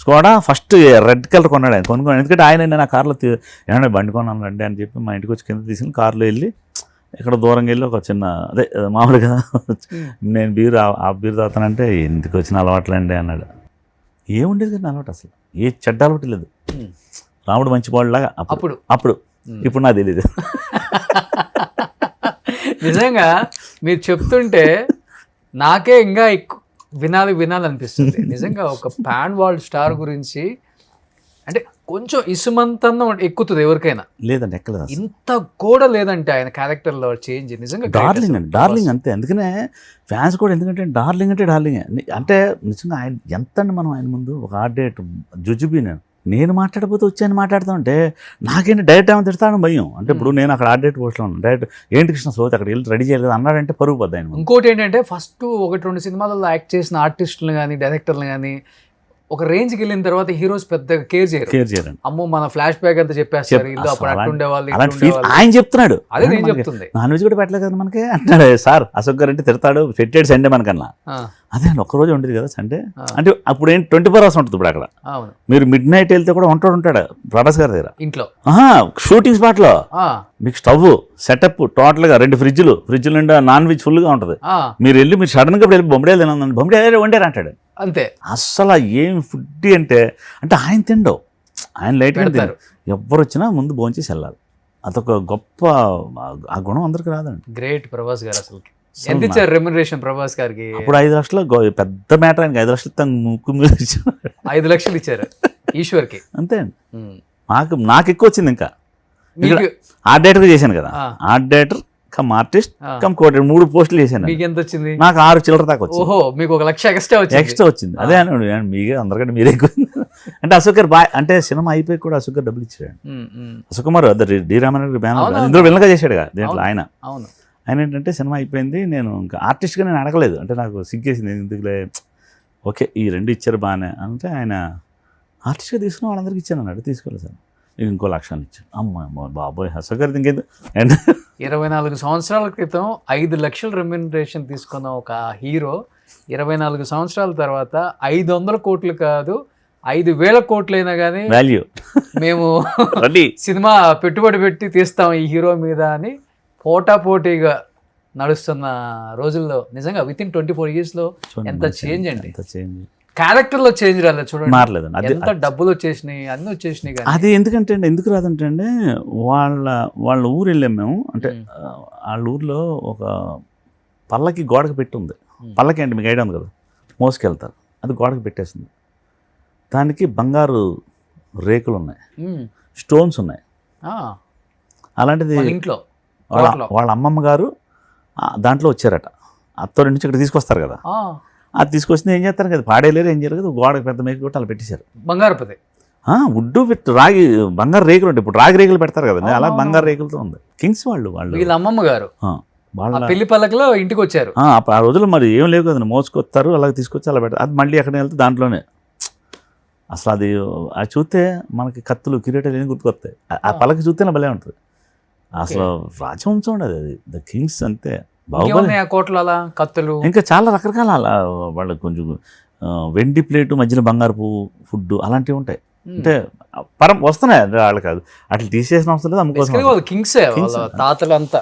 స్కోడా. ఫస్ట్ రెడ్ కలర్ కొన్నాడు ఆయన, కొనుక్కోండి. ఎందుకంటే ఆయన నేను ఆ కార్లో ఏమన్నా బండి కొన్నాను రండి అని చెప్పి మా ఇంటికి వచ్చి కింద తీసుకుని కార్లో వెళ్ళి ఇక్కడ దూరంగా వెళ్ళి ఒక చిన్న అదే మామూలుగా నేను ఆ బీరు తాగుతానంటే ఎందుకు వచ్చిన అలవాట్లండి అన్నాడు. ఏముండేది కానీ అలవాటు, అసలు ఏ చెడ్డ అలవాటు లేదు. రాముడు మంచి బాడులాగా అప్పుడు ఇప్పుడు నాకు తెలీదు. నిజంగా మీరు చెప్తుంటే నాకే ఇంకా వినాలనిపిస్తుంది. నిజంగా ఒక పాన్ వరల్డ్ స్టార్ గురించి అంటే కొంచెం ఇసుమంతన్నా ఎక్కుతుంది ఎవరికైనా. లేదండి, ఎక్కలేదు. ఇంత కూడా లేదంటే ఆయన క్యారెక్టర్లో చేంజ్ నిజంగా డార్లింగ్ అంతే. అందుకనే ఫ్యాన్స్ కూడా ఎందుకంటే డార్లింగ్ అంటే నిజంగా ఆయన ఎంత అండి. మనం ఆయన ముందు ఒక ఆర్డేట్ జుజుబీ నేను మాట్లాడకపోతే వచ్చాయని మాట్లాడుతూ ఉంటే నాకేంటి డైరెక్ట్ ఏమైనా తిడతాను భయం. అంటే ఇప్పుడు నేను అక్కడ ఆర్డేట్ పోస్ట్లో ఉన్నాను, డైరెక్ట్ ఏంటి కృష్ణ సోతి అక్కడ వెళ్ళి రెడీ చేయలేదు అన్నాడంటే పరుగు పోద్ది ఆయన. ఇంకోటి ఏంటంటే ఫస్ట్ 1-2 సినిమాలలో యాక్ట్ చేసిన ఆర్టిస్టులు కానీ డైరెక్టర్లు కానీ ఒక రేంజ్కి వెళ్ళిన తర్వాత హీరోస్ పెద్దగా కేర్ చేయరు. అమ్మో మన ఫ్లాష్ బ్యాక్ అంతా చెప్పేస్తారు, ఇల్లు అప్పుడు అట్టుండేవాళ్ళు. ఆయన చెప్తున్నాడు, అదే నేను చెప్తుంది. నాన్ వెజ్ కూడా పెట్టలేదు కదా మనకి అంటాడు సార్. అశోక్ గారు అంటే తిడతాడు, పెట్టాడు సండే మనకన్నా. అదే అండి, ఒక్కరోజు ఉండేది కదా సండే. అంటే అప్పుడు ఏంటి 24 hours ఉంటుంది. ఇప్పుడు అక్కడ మీరు మిడ్ నైట్ వెళ్తే కూడా ఉంటాడు ప్రభాస్ గారి దగ్గర ఇంట్లో. షూటింగ్ స్పాట్ లో మీకు స్టవ్ సెటప్ టోటల్ గా 2 ఫ్రిడ్జ్లు నిండా నాన్ వెజ్ ఫుల్ గా ఉంటుంది. మీరు వెళ్ళి మీరు సడన్ గా వెళ్ళి బొమ్మడేలు తినండి, బొమ్మడేలు వండారు అంటాడు. అంతే. అస్సలు ఏం ఫుడ్ అంటే ఆయన తిండవు, ఆయన లైట్ గా తింటారు. ఎవరు వచ్చినా ముందు భోంచేసి వెళ్ళాలి. అదొక గొప్ప ఆ గుణం అందరికి రాదండి. గ్రేట్ ప్రభాస్ గారు. అసలు ఎంత ఇచ్చారు రెమ్యునరేషన్ ప్రభాస్ గారికి? అప్పుడు 5 లక్షలు పెద్ద మ్యాటర్. ఆయనకి 5 లక్షలు ముక్కు మీద 5 లక్షలు ఇచ్చారు ఈశ్వర్కి. అంతే అండి. నాకు ఎక్కువ వచ్చింది. ఇంకా ఆర్డేటర్ చేశాను కదా, ఆర్డేటర్ కమ్ ఆర్టిస్ట్ కమ్ కోటెడ్ 3 పోస్టులు చేశాను. మీకు ఎంత వచ్చింది? నాకు 6 చిల్లర దాకా వచ్చింది. ఓహో, మీకు 1 లక్ష ఎక్స్ట్రా వచ్చింది. అదే అన్నాడు, మీకే అందరికంటే మీరే ఎక్కువ. అంటే అశోక్ గారు అంటే సినిమా అయిపోయి కూడా అశోక్ గారు డబ్బులు ఇచ్చాడు. అశోక్ కుమార్ డి రామారావు బ్యానర్ ఇందులో విలన్గా చేశాడు కదా దీంట్లో. ఆయన ఏంటంటే సినిమా అయిపోయింది, నేను ఇంకా ఆర్టిస్ట్గా నేను అడగలేదు. అంటే నాకు సిగ్గేసింది, ఎందుకులే ఓకే ఈ 2 ఇచ్చారు బాగానే అంటే. ఆయన ఆర్టిస్ట్గా తీసుకున్న వాళ్ళందరికీ ఇచ్చాను అన్నాడు. తీసుకోలేదు సార్, నేను ఇంకో 1 లక్షలు ఇచ్చాను. అమ్మ బాబోయ్, అశోక్ గారు ఇంకేంది. 24 సంవత్సరాల క్రితం 5 లక్షల రెమ్యునరేషన్ తీసుకున్న ఒక హీరో 24 సంవత్సరాల తర్వాత 500 కోట్లు కాదు 5,000 కోట్లైనా కానీ వాల్యూ మేము సినిమా పెట్టుబడి పెట్టి తీస్తాం ఈ హీరో మీద అని పోటాపోటీగా నడుస్తున్న రోజుల్లో నిజంగా విత్ ఇన్ 24 years లో ఎంత చేంజ్ అండి. క్యారెక్టర్లో చేంజ్ రాలేదు చూడండి, మారలేదు. ఎంత డబ్బులు వచ్చేసినాయి, అన్నీ వచ్చేసినాయి. అది ఎందుకంటే అండి, ఎందుకు రాదంటే అండి, వాళ్ళ ఊరు వెళ్ళాం మేము. అంటే వాళ్ళ ఊర్లో ఒక పల్లకి గోడకు పెట్టి ఉంది. పల్లకి అంటే మీకు ఐడియా ఉంది కదా, మోసుకెళ్తారు. అది గోడకు పెట్టేసింది. దానికి బంగారు రేకులు ఉన్నాయి, స్టోన్స్ ఉన్నాయి. అలాంటిది ఇంట్లో వాళ్ళ అమ్మమ్మ గారు దాంట్లో వచ్చారట. అత్తోరి నుంచి ఇక్కడ తీసుకొస్తారు కదా, అది తీసుకొచ్చింది ఏం చేస్తారు కదా, పాడేలేరు ఏం చేయలేదు కదా, గోడకు పెద్ద మేక కొట్టి అలా పెట్టేశారు. బంగారపతి వుడ్డు పెట్టి రాగి బంగారు రేకులు ఉంటాయి. ఇప్పుడు రాగి రేకులు పెడతారు కదా, అలా బంగారు రేకులతో ఉంది. కింగ్స్ వాళ్ళు వీళ్ళ అమ్మమ్మ గారు వాళ్ళ పెళ్లి పల్లకిలో ఇంటికి వచ్చారు. ఆ రోజులు మరి ఏం లేవు కదా, మోసుకొస్తారు అలాగే తీసుకొచ్చి అలా పెడతారు. అది మళ్ళీ ఎక్కడ వెళ్తే దాంట్లోనే అసలు అది చూస్తే మనకి కత్తులు కిరీటాలు ఏం గుర్తుకొస్తాయి. ఆ పల్లకి చూస్తేనే భలే ఉంటుంది. అసలు రాజవంశం ఉండదు అది, ద కింగ్స్ అంతే. కోట్లు అలా కత్తులు ఇంకా చాలా రకరకాల వాళ్ళు కొంచెం వెండి ప్లేటు మధ్యలో బంగారు పువ్వు ఫుడ్ అలాంటివి ఉంటాయి. అంటే వస్తున్నాయి వాళ్ళకి, కాదు అట్లా తీసేసిన అవసరం లేదు, అమ్ముకోసం వాళ్ళు కింగ్సే, వాళ్ళ తాతలు అంతా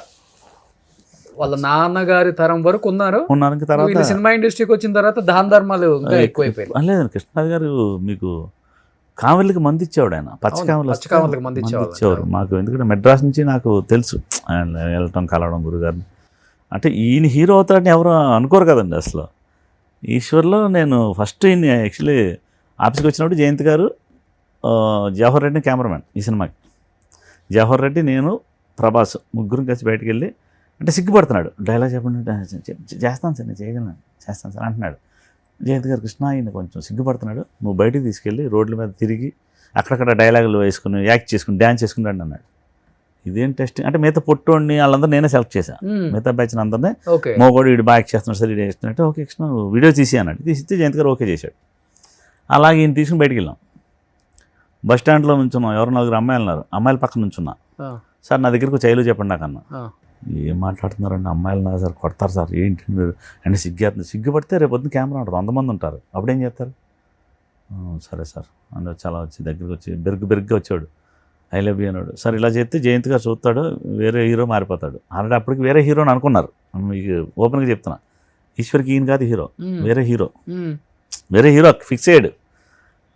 వాళ్ళ నాన్నగారి తరం వరకు ఉన్నారు. ఇంకా తర్వాత సినిమా ఇండస్ట్రీకి వచ్చిన తర్వాత దాన ధర్మాలు ఇంకా ఎక్కువైపోయాయి. లేదండి, కృష్ణరాజు గారు మీకు కావలికి మంది ఇచ్చేవాడు, ఆయన పచ్చకామర్లకి మంది ఇచ్చేవారు మాకు. ఎందుకంటే మెడ్రాస్ నుంచి నాకు తెలుసు ఆయన వెళ్ళటం కలవడం గురుగారిని. అంటే ఈయన హీరో అవుతాడని ఎవరు అనుకోరు కదండి అసలు. ఈశ్వర్లో నేను ఫస్ట్ ఈయన యాక్చువల్లీ ఆఫీస్కి వచ్చినప్పుడు జయంత్ గారు, జవహర్ రెడ్డి కెమెరామెన్ ఈ సినిమాకి, జవహర్ రెడ్డి, నేను, ప్రభాస్ ముగ్గురం కలిసి బయటకు వెళ్ళి, అంటే సిగ్గుపడుతున్నాడు, డైలాగ్ చెప్పండి, చేస్తాను సార్, నేను చేయగలను, చేస్తాను సార్ అంటున్నాడు. జయంత్ గారు, కృష్ణ ఈయన కొంచెం సిగ్గుపడుతున్నాడు, నువ్వు బయటికి తీసుకెళ్ళి రోడ్ల మీద తిరిగి అక్కడక్కడ డైలాగులు వేసుకుని యాక్ట్ చేసుకుని డ్యాన్స్ చేసుకుంటాడు అన్నాడు. ఇదేం టెస్టింగ్ అంటే మిగతా పొట్టోడిని వాళ్ళందరూ నేనే సెలెక్ట్ చేశాను, మిగతా బ్యాచ్ని అందరినీ. మోగోడు వీడు బాగా యాక్ట్ చేస్తున్నాడు సార్, ఇది చేస్తున్నట్టు, ఓకే కృష్ణ వీడియో తీసి అన్నాడు. తీసిస్తే జయంత్ గారు ఓకే చేశాడు. అలాగే ఈయన తీసుకుని బయటికి వెళ్ళాం. బస్ స్టాండ్లో నుంచున్నాం, ఎవరు 4 అమ్మాయిలు ఉన్నారు, అమ్మాయిల పక్కన నుంచున్నా. సార్ నా దగ్గరకు చైలు చెప్పండి నాకన్నా. ఏం మాట్లాడుతున్నారండి, అమ్మాయిలు ఉన్నారు సార్, కొడతారు సార్, ఏంటి మీరు అంటే సిగ్గుపడితే రేపు పొద్దున్న కెమెరా ఉంటుంది, 100 మంది ఉంటారు, అప్పుడేం చేస్తారు. సరే సార్ అని చాలా వచ్చి దగ్గరికి వచ్చి బెరుగ్గా వచ్చాడు, ఐ లవ్ యూ అన్నాడు. సార్ ఇలా చేస్తే జయంత్ గారు చూస్తాడు, వేరే హీరో మారిపోతాడు. ఆల్రెడీ అప్పటికి వేరే హీరోని అనుకున్నారు, మీకు ఓపెన్గా చెప్తున్నా. ఈశ్వర్కి ఈయన కాదు హీరో, వేరే హీరో ఫిక్స్ అయ్యాడు.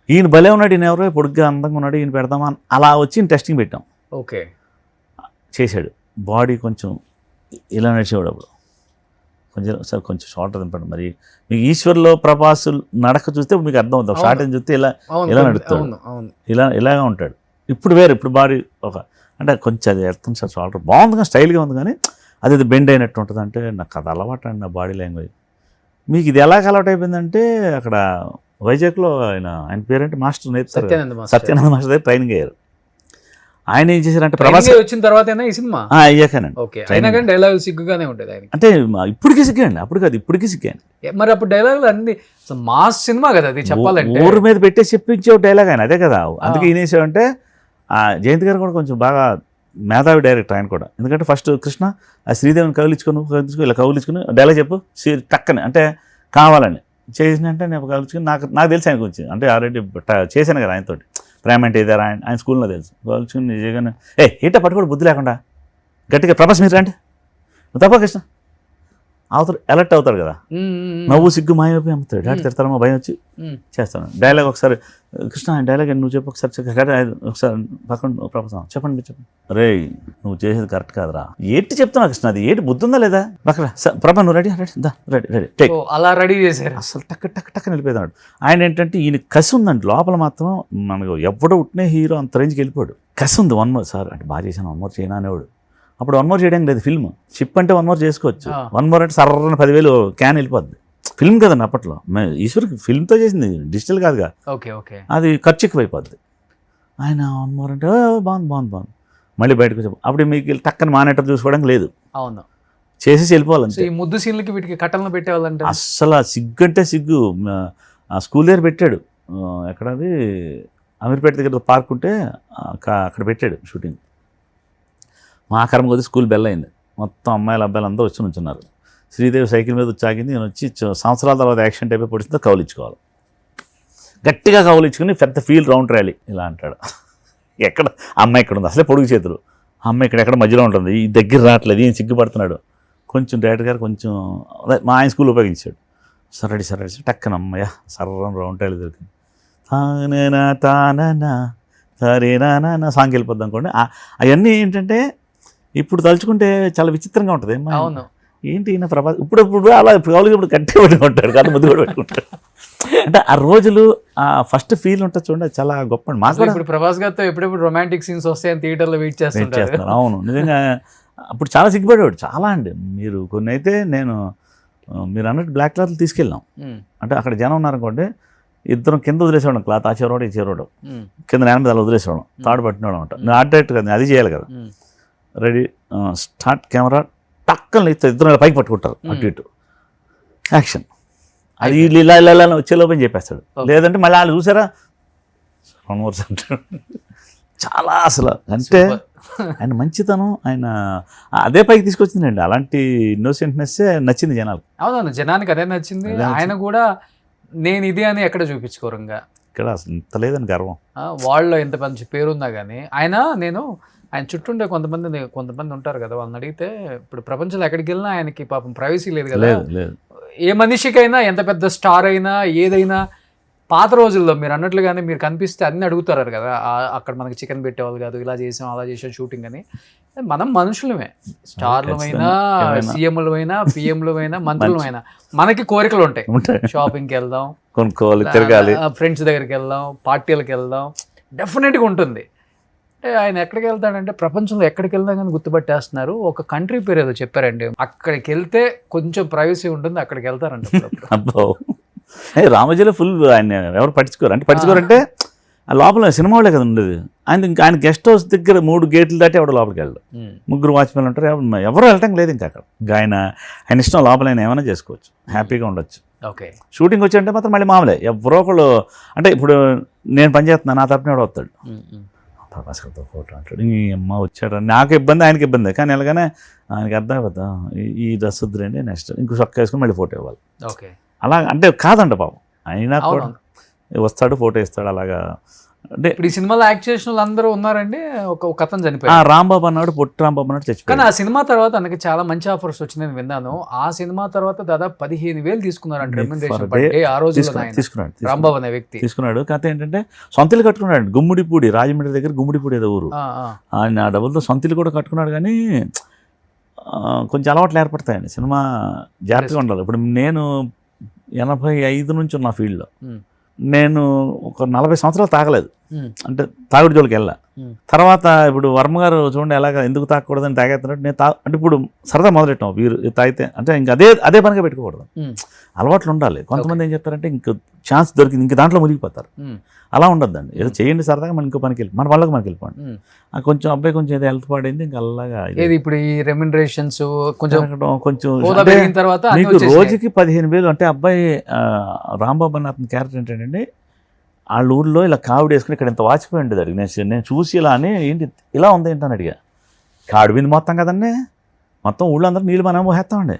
ఈయన భలే ఉన్నాడు, ఈయన ఎవరో పొడుగ్గా అందంగా ఉన్నాడు, ఈయన పెడదామా అని అలా వచ్చి టెస్టింగ్ పెట్టాం. ఓకే చేశాడు. బాడీ కొంచెం ఇలా నడిచేవాడు అప్పుడు, కొంచెం షార్ట్ దింపండి. మరి మీకు ఈశ్వర్లో ప్రభాస్ నడక చూస్తే మీకు అర్థం అవుతుంది, షార్ట్ అని చూస్తే ఇలా నడుస్తాడు, ఇలాగా ఉంటాడు. ఇప్పుడు బాడీ అంటే కొంచెం అది ఎత్తుంది సార్, షార్ట్ బాగుంది కానీ స్టైల్గా ఉంది, కానీ అది బెండ్ అయినట్టు ఉంటుంది. అంటే నాకు అది అలవాటు అండి, నా బాడీ లాంగ్వేజ్. మీకు ఇది ఎలా అలవాటు అయిపోయిందంటే, అక్కడ వైజాగ్లో ఆయన పేరేంటి మాస్టర్ నేర్పుతారు, సత్యానంద మాస్టర్ దగ్గర ట్రైనింగ్ అయ్యారు. ఆయన ఏం చేశారంటే ప్రభాస్ వచ్చిన తర్వాత ఈ సినిమా అయ్యాకనండి డైలాగ్ సిగ్గుగానే ఉండేది ఆయన. అంటే ఇప్పటికీ సిగ్గాండి, అప్పుడు కాదు ఇప్పటికీ సిగ్గాండి. మరి అప్పుడు డైలాగులు అన్ని మాస్ సినిమా కదా అది, చెప్పాలంటే ఊరు మీద పెట్టేసి చెప్పించే డైలాగ్ ఆయన అదే కదా. అందుకే ఈయన వేసాడంటే జయంత్ గారు కూడా కొంచెం బాగా మేధావి డైరెక్టర్ ఆయన కూడా. ఎందుకంటే ఫస్ట్ కృష్ణ ఆ శ్రీదేవిని కౌలించుకొని ఇలా కౌలించుకుని డైలాగ్ చెప్పు టక్కని అంటే కావాలని చేసినంటే నేను కౌలించుకుని నాకు తెలిసి ఆయన గురించి, అంటే ఆల్రెడీ చేశాను కదా ఆయనతోటి, ప్రేమ అంటే ఇదే ఆయన స్కూల్లో తెలుసు. కౌలించుకుని నిజంగానే ఏంటో పట్టుకోడు బుద్ధి లేకుండా గట్టిగా ప్రభాస్ మీరు అంటే తప్ప కృష్ణ అవుతాడు, అలర్ట్ అవుతాడు కదా, నవ్వు సిగ్గు మాయమైపోయి అమ్ముతాడు, డాక్టర్ తిడతారమ్మా భయం వచ్చి చేస్తాను. డైలాగ్ ఒకసారి కృష్ణ డైలాగ్ నువ్వు చెప్పు ఒకసారి పక్కన ప్రభాస్ చెప్పండి రే నువ్వు చేసేది కరెక్ట్ కాదురా, ఏంటి చెప్తున్నా కృష్ణ, అది ఏంటి బుద్ధి ఉందా లేదా పక్కన ప్రభా నువ్వు రెడీ రెడీ అలా రెడీ చేశారు. అసలు టక్క వెళ్ళిపోయాడు. ఆయన ఏంటంటే ఈయన కసి ఉందండి లోపల మాత్రం, మనకు ఎవడో ఉట్టినే హీరో అంత రేంజ్కి వెళ్ళిపోయాడు. కసి ఉంది, 1 more సార్ అంటే బాగా చేశాను, 1 more చేయనా అనేవాడు. అప్పుడు 1 more చేయడానికి లేదు, ఫిల్మ్ షిప్ అంటే 1 more చేసుకోవచ్చు, 1 more అంటే సర్రని 10,000 క్యాన్ వెళ్ళిపోద్ది. ఫిల్మ్ కదండి అప్పట్లో, ఈశ్వర్కి ఫిల్మ్తో చేసింది, డిజిటల్ కాదుగా, అది ఖర్చు ఎక్కువైపోద్ది. ఆయన 1 more అంటే బాగుంది మళ్ళీ బయటకు వచ్చి అప్పుడు మీకు టక్కని మానేటర్ చూసుకోవడానికి లేదు, అవును చేసేసి వెళ్ళిపోవాలంటే. ఈ ముద్దు సీన్లకి వీటికి కట్టలను పెట్టేవాళ్ళంటే అస్సలు సిగ్గు అంటే సిగ్గు. ఆ స్కూల్ దగ్గర పెట్టాడు, ఎక్కడది అమీర్పేట దగ్గర పార్క్ ఉంటే అక్కడ పెట్టాడు షూటింగ్. మా కర్మ కొద్ది స్కూల్ బెల్ అయింది, మొత్తం అమ్మాయిలు అబ్బాయిలు అందరూ వచ్చి నుంచున్నారు. శ్రీదేవి సైకిల్ మీద వచ్చాగింది, నేను వచ్చి సంవత్సరాల తర్వాత యాక్సిడెంట్ అయిపోయి పొడిస్తే కౌలించుకోవాలి, గట్టిగా కౌలించుకుని పెద్ద ఫీల్ రౌండ్ ర్యాలీ ఇలా అంటాడు. ఎక్కడ అమ్మాయి ఇక్కడ ఉంది, అసలే పొడుగు చేతులు, అమ్మాయి ఎక్కడ మధ్యలో ఉంటుంది, ఈ దగ్గర రావట్లేదు, ఈయన సిగ్గుపడుతున్నాడు. కొంచెం డైరెక్టర్ గారు కొంచెం మా ఆయన స్కూల్ ఉపయోగించాడు. సరడి టక్కన అమ్మయ్య సర్రం రౌండ్ ర్యాలీ దొరికింది. తానేనా సాంగ్ వెళ్ళిపోద్ది అనుకోండి. అవన్నీ ఏంటంటే ఇప్పుడు తలుచుకుంటే చాలా విచిత్రంగా ఉంటుంది. ఏంటి ఈయన ప్రభాస్ ఇప్పుడు అలా ఇప్పుడు గట్టిగా పెట్టుకుంటాడు, కాదు ముద్దు కూడా పెట్టుకుంటాడు. అంటే ఆ రోజులు ఆ ఫస్ట్ ఫీల్ ఉంటుంది చూడండి, చాలా గొప్ప. మాకు ఇప్పుడు ప్రభాస్ గారితో ఎప్పుడెప్పుడు రొమాంటిక్ సీన్స్ వస్తాయని థియేటర్లో వెయిట్ చేస్తాను. అవును నిజంగా అప్పుడు చాలా సిగ్గుపడేవాడు చాలా అండి. మీరు కొన్ని అయితే మీరు అన్నట్టు బ్లాక్ క్లాత్లు తీసుకెళ్ళాం, అంటే అక్కడ జనం ఉన్నారనుకోండి, ఇద్దరం కింద వదిలేసేవాడు క్లాత్, ఆ చివరోడు ఈ చివరోడు కింద నేల మీద అలా వదిలేసేవాడు, తాడు పట్టినవాడు అనమాట. నేను ఆర్డర్ కదా అది చేయాలి కదా. రెడీ స్టార్ట్ కెమెరా టక్కన ఇద్దరు పైకి పట్టుకుంటారు అటు ఇటు యాక్షన్. అది ఇలా వచ్చేలోపు అని చెప్పేస్తాడు, లేదంటే మళ్ళీ వాళ్ళు చూసారా 1 more అంటాడు. చాలా అసలు అంటే ఆయన మంచితనం, ఆయన అదే పైకి తీసుకొచ్చిందండి. అలాంటి ఇన్నోసెంట్నెస్ నచ్చింది జనాలు. అవునవును, జనానికి అదే నచ్చింది. ఆయన కూడా నేను ఇది అని ఎక్కడ చూపించుకోరు ఇంకా. ఇక్కడ అసలు ఇంత లేదని గర్వం. వాళ్ళలో ఎంత మంచి పేరుందా కానీ ఆయన చుట్టూ ఉండే కొంతమంది ఉంటారు కదా, వాళ్ళని అడిగితే ఇప్పుడు ప్రపంచంలో ఎక్కడికి వెళ్ళినా ఆయనకి పాపం ప్రైవసీ లేదు కదా. లేదు. ఏ మనిషికైనా ఎంత పెద్ద స్టార్ అయినా ఏదైనా పాత రోజుల్లో మీరు అన్నట్లుగానే మీరు కనిపిస్తే అన్ని అడుగుతారు కదా, అక్కడ మనకి చికెన్ పెట్టేవాళ్ళు కాదు, ఇలా చేసాం అలా చేసాం షూటింగ్ అని. మనం మనుషులమే, స్టార్లమైనా సీఎంలమైనా పిఎంలమైనా మంత్రులమైనా మనకి కోరికలు ఉంటాయి. షాపింగ్కి వెళ్దాం, కొనుక్కోవాలి, తిరగాలి, ఫ్రెండ్స్ దగ్గరికి వెళ్దాం, పార్టీలకు వెళ్దాం, డెఫినెట్గా ఉంటుంది. అంటే ఆయన ఎక్కడికి వెళ్తాడంటే ప్రపంచంలో ఎక్కడికి వెళ్దా కానీ గుర్తుపట్టేస్తున్నారు. ఒక కంట్రీ పేరు ఏదో చెప్పారండి, అక్కడికి వెళ్తే కొంచెం ప్రైవసీ ఉంటుంది, అక్కడికి వెళ్తారంట. రామోజీలో ఫుల్ ఆయన ఎవరు పట్టించుకోరు. అంటే పట్టించుకోరంటే ఆ లోపల సినిమా వాళ్ళే కదా ఉండేది. ఆయన గెస్ట్ హౌస్ దగ్గర 3 గేట్లు దాటి ఎవడో లోపలికి వెళ్ళడు. 3 వాచ్మెన్లు ఉంటారు, ఎవరు వెళ్ళటం లేదు ఇంకా అక్కడ. ఇంకా ఆయన ఇష్టం, లోపల ఆయన ఏమైనా చేసుకోవచ్చు, హ్యాపీగా ఉండొచ్చు. ఓకే, షూటింగ్ వచ్చాడంటే మాత్రం మళ్ళీ మామూలే, ఎవరో ఒకళ్ళు. అంటే ఇప్పుడు నేను పని చేస్తున్నాను, నా తరపున ఎవడో వస్తాడు, భాస్కర్తో ఫోటో అంటాడు, ఈ అమ్మ వచ్చాడు, నాకు ఇబ్బంది ఆయనకి ఇబ్బంది. కానీ ఎలాగనే ఆయనకి అర్థం అయిపోతా, ఈ డ్రెస్ వద్దులేండి, నెక్స్ట్ ఇంకో చొక్కా వేసుకుని మళ్ళీ ఫోటో ఇవ్వాలి. ఓకే, అలా అంటే కాదంట పాపం, అయినా కూడా వస్తాడు, ఫోటో ఇస్తాడు. అలాగా అంటే ఇప్పుడు ఈ సినిమాలో యాక్ట్ చేసిన వాళ్ళు అందరూ ఉన్నారండి. ఒక అతను చనిపోయాడు, రాంబాబు అన్నాడు, పొట్టి రాంబాబు అన్నాడు, చచ్చిపోయాడు. కానీ ఆ సినిమా తర్వాత ఆయనకి చాలా మంచి ఆఫర్స్ వచ్చిందని విన్నాను. ఆ సినిమా తర్వాత దాదాపు 15,000 తీసుకున్నారంట రెమ్యునరేషన్ పర్ డే. ఆ రోజు తీసుకున్నాడు రాంబాబు అనే వ్యక్తి తీసుకున్నాడు. కథ ఏంటంటే సొంత ఇల్లు కట్టుకున్నాడు, గుమ్మిడిపూడి, రాజమండ్రి దగ్గర గుమ్మిడిపూడి ఏదో ఊరు. ఆయన ఆ డబ్బులతో సొంత ఇల్లు కూడా కట్టుకున్నాడు. కానీ కొంచెం అలవాట్లు ఏర్పడతాయండి, సినిమా జాగ్రత్తగా ఉండాలి. ఇప్పుడు నేను 85 నుంచి ఉన్న ఫీల్డ్లో, నేను ఒక 40 సంవత్సరాలు తాగలేదు. అంటే తాగుడు జోలికి వెళ్ళా. తర్వాత ఇప్పుడు వర్మ గారు చూడండి ఎలాగ, ఎందుకు తాగకూడదని తాగేస్తున్నట్టు నేను అంటే ఇప్పుడు సరదా మొదలెట్టాం, వీరు తాగితే అంటే ఇంకా అదే పనిగా పెట్టుకోకూడదు, అలవాట్లు ఉండాలి. కొంతమంది ఏం చెప్తారంటే ఇంక ఛాన్స్ దొరికింది ఇంక దాంట్లో మునిగిపోతారు. అలా ఉండద్దండి, ఏదో చేయండి సరదాగా, మన ఇంకో పనికి మన వాళ్ళకి మనకి వెళ్ళిపోండి. కొంచెం అబ్బాయి కొంచెం ఏదో హెల్త్ పాడైంది, ఇంకా అలాగా ఇప్పుడు ఈ రెమ్యునరేషన్స్ కొంచెం తర్వాత మీకు రోజుకి 15,000. అంటే అబ్బాయి రాంబాబు అన్న అతని క్యారెక్టర్ ఏంటంటే, వాళ్ళ ఊళ్ళో ఇలా కావిడి వేసుకుని ఇక్కడ ఇంత వాచిపోయి ఉండేది. అడిగి నేను చూసి ఇలా అని, ఏంటి ఇలా ఉంది ఏంటని అడిగా. కావిడి బింది మొత్తం కదండి, మొత్తం ఊళ్ళో అందరూ నీళ్ళు మనం పోసేస్తామండి.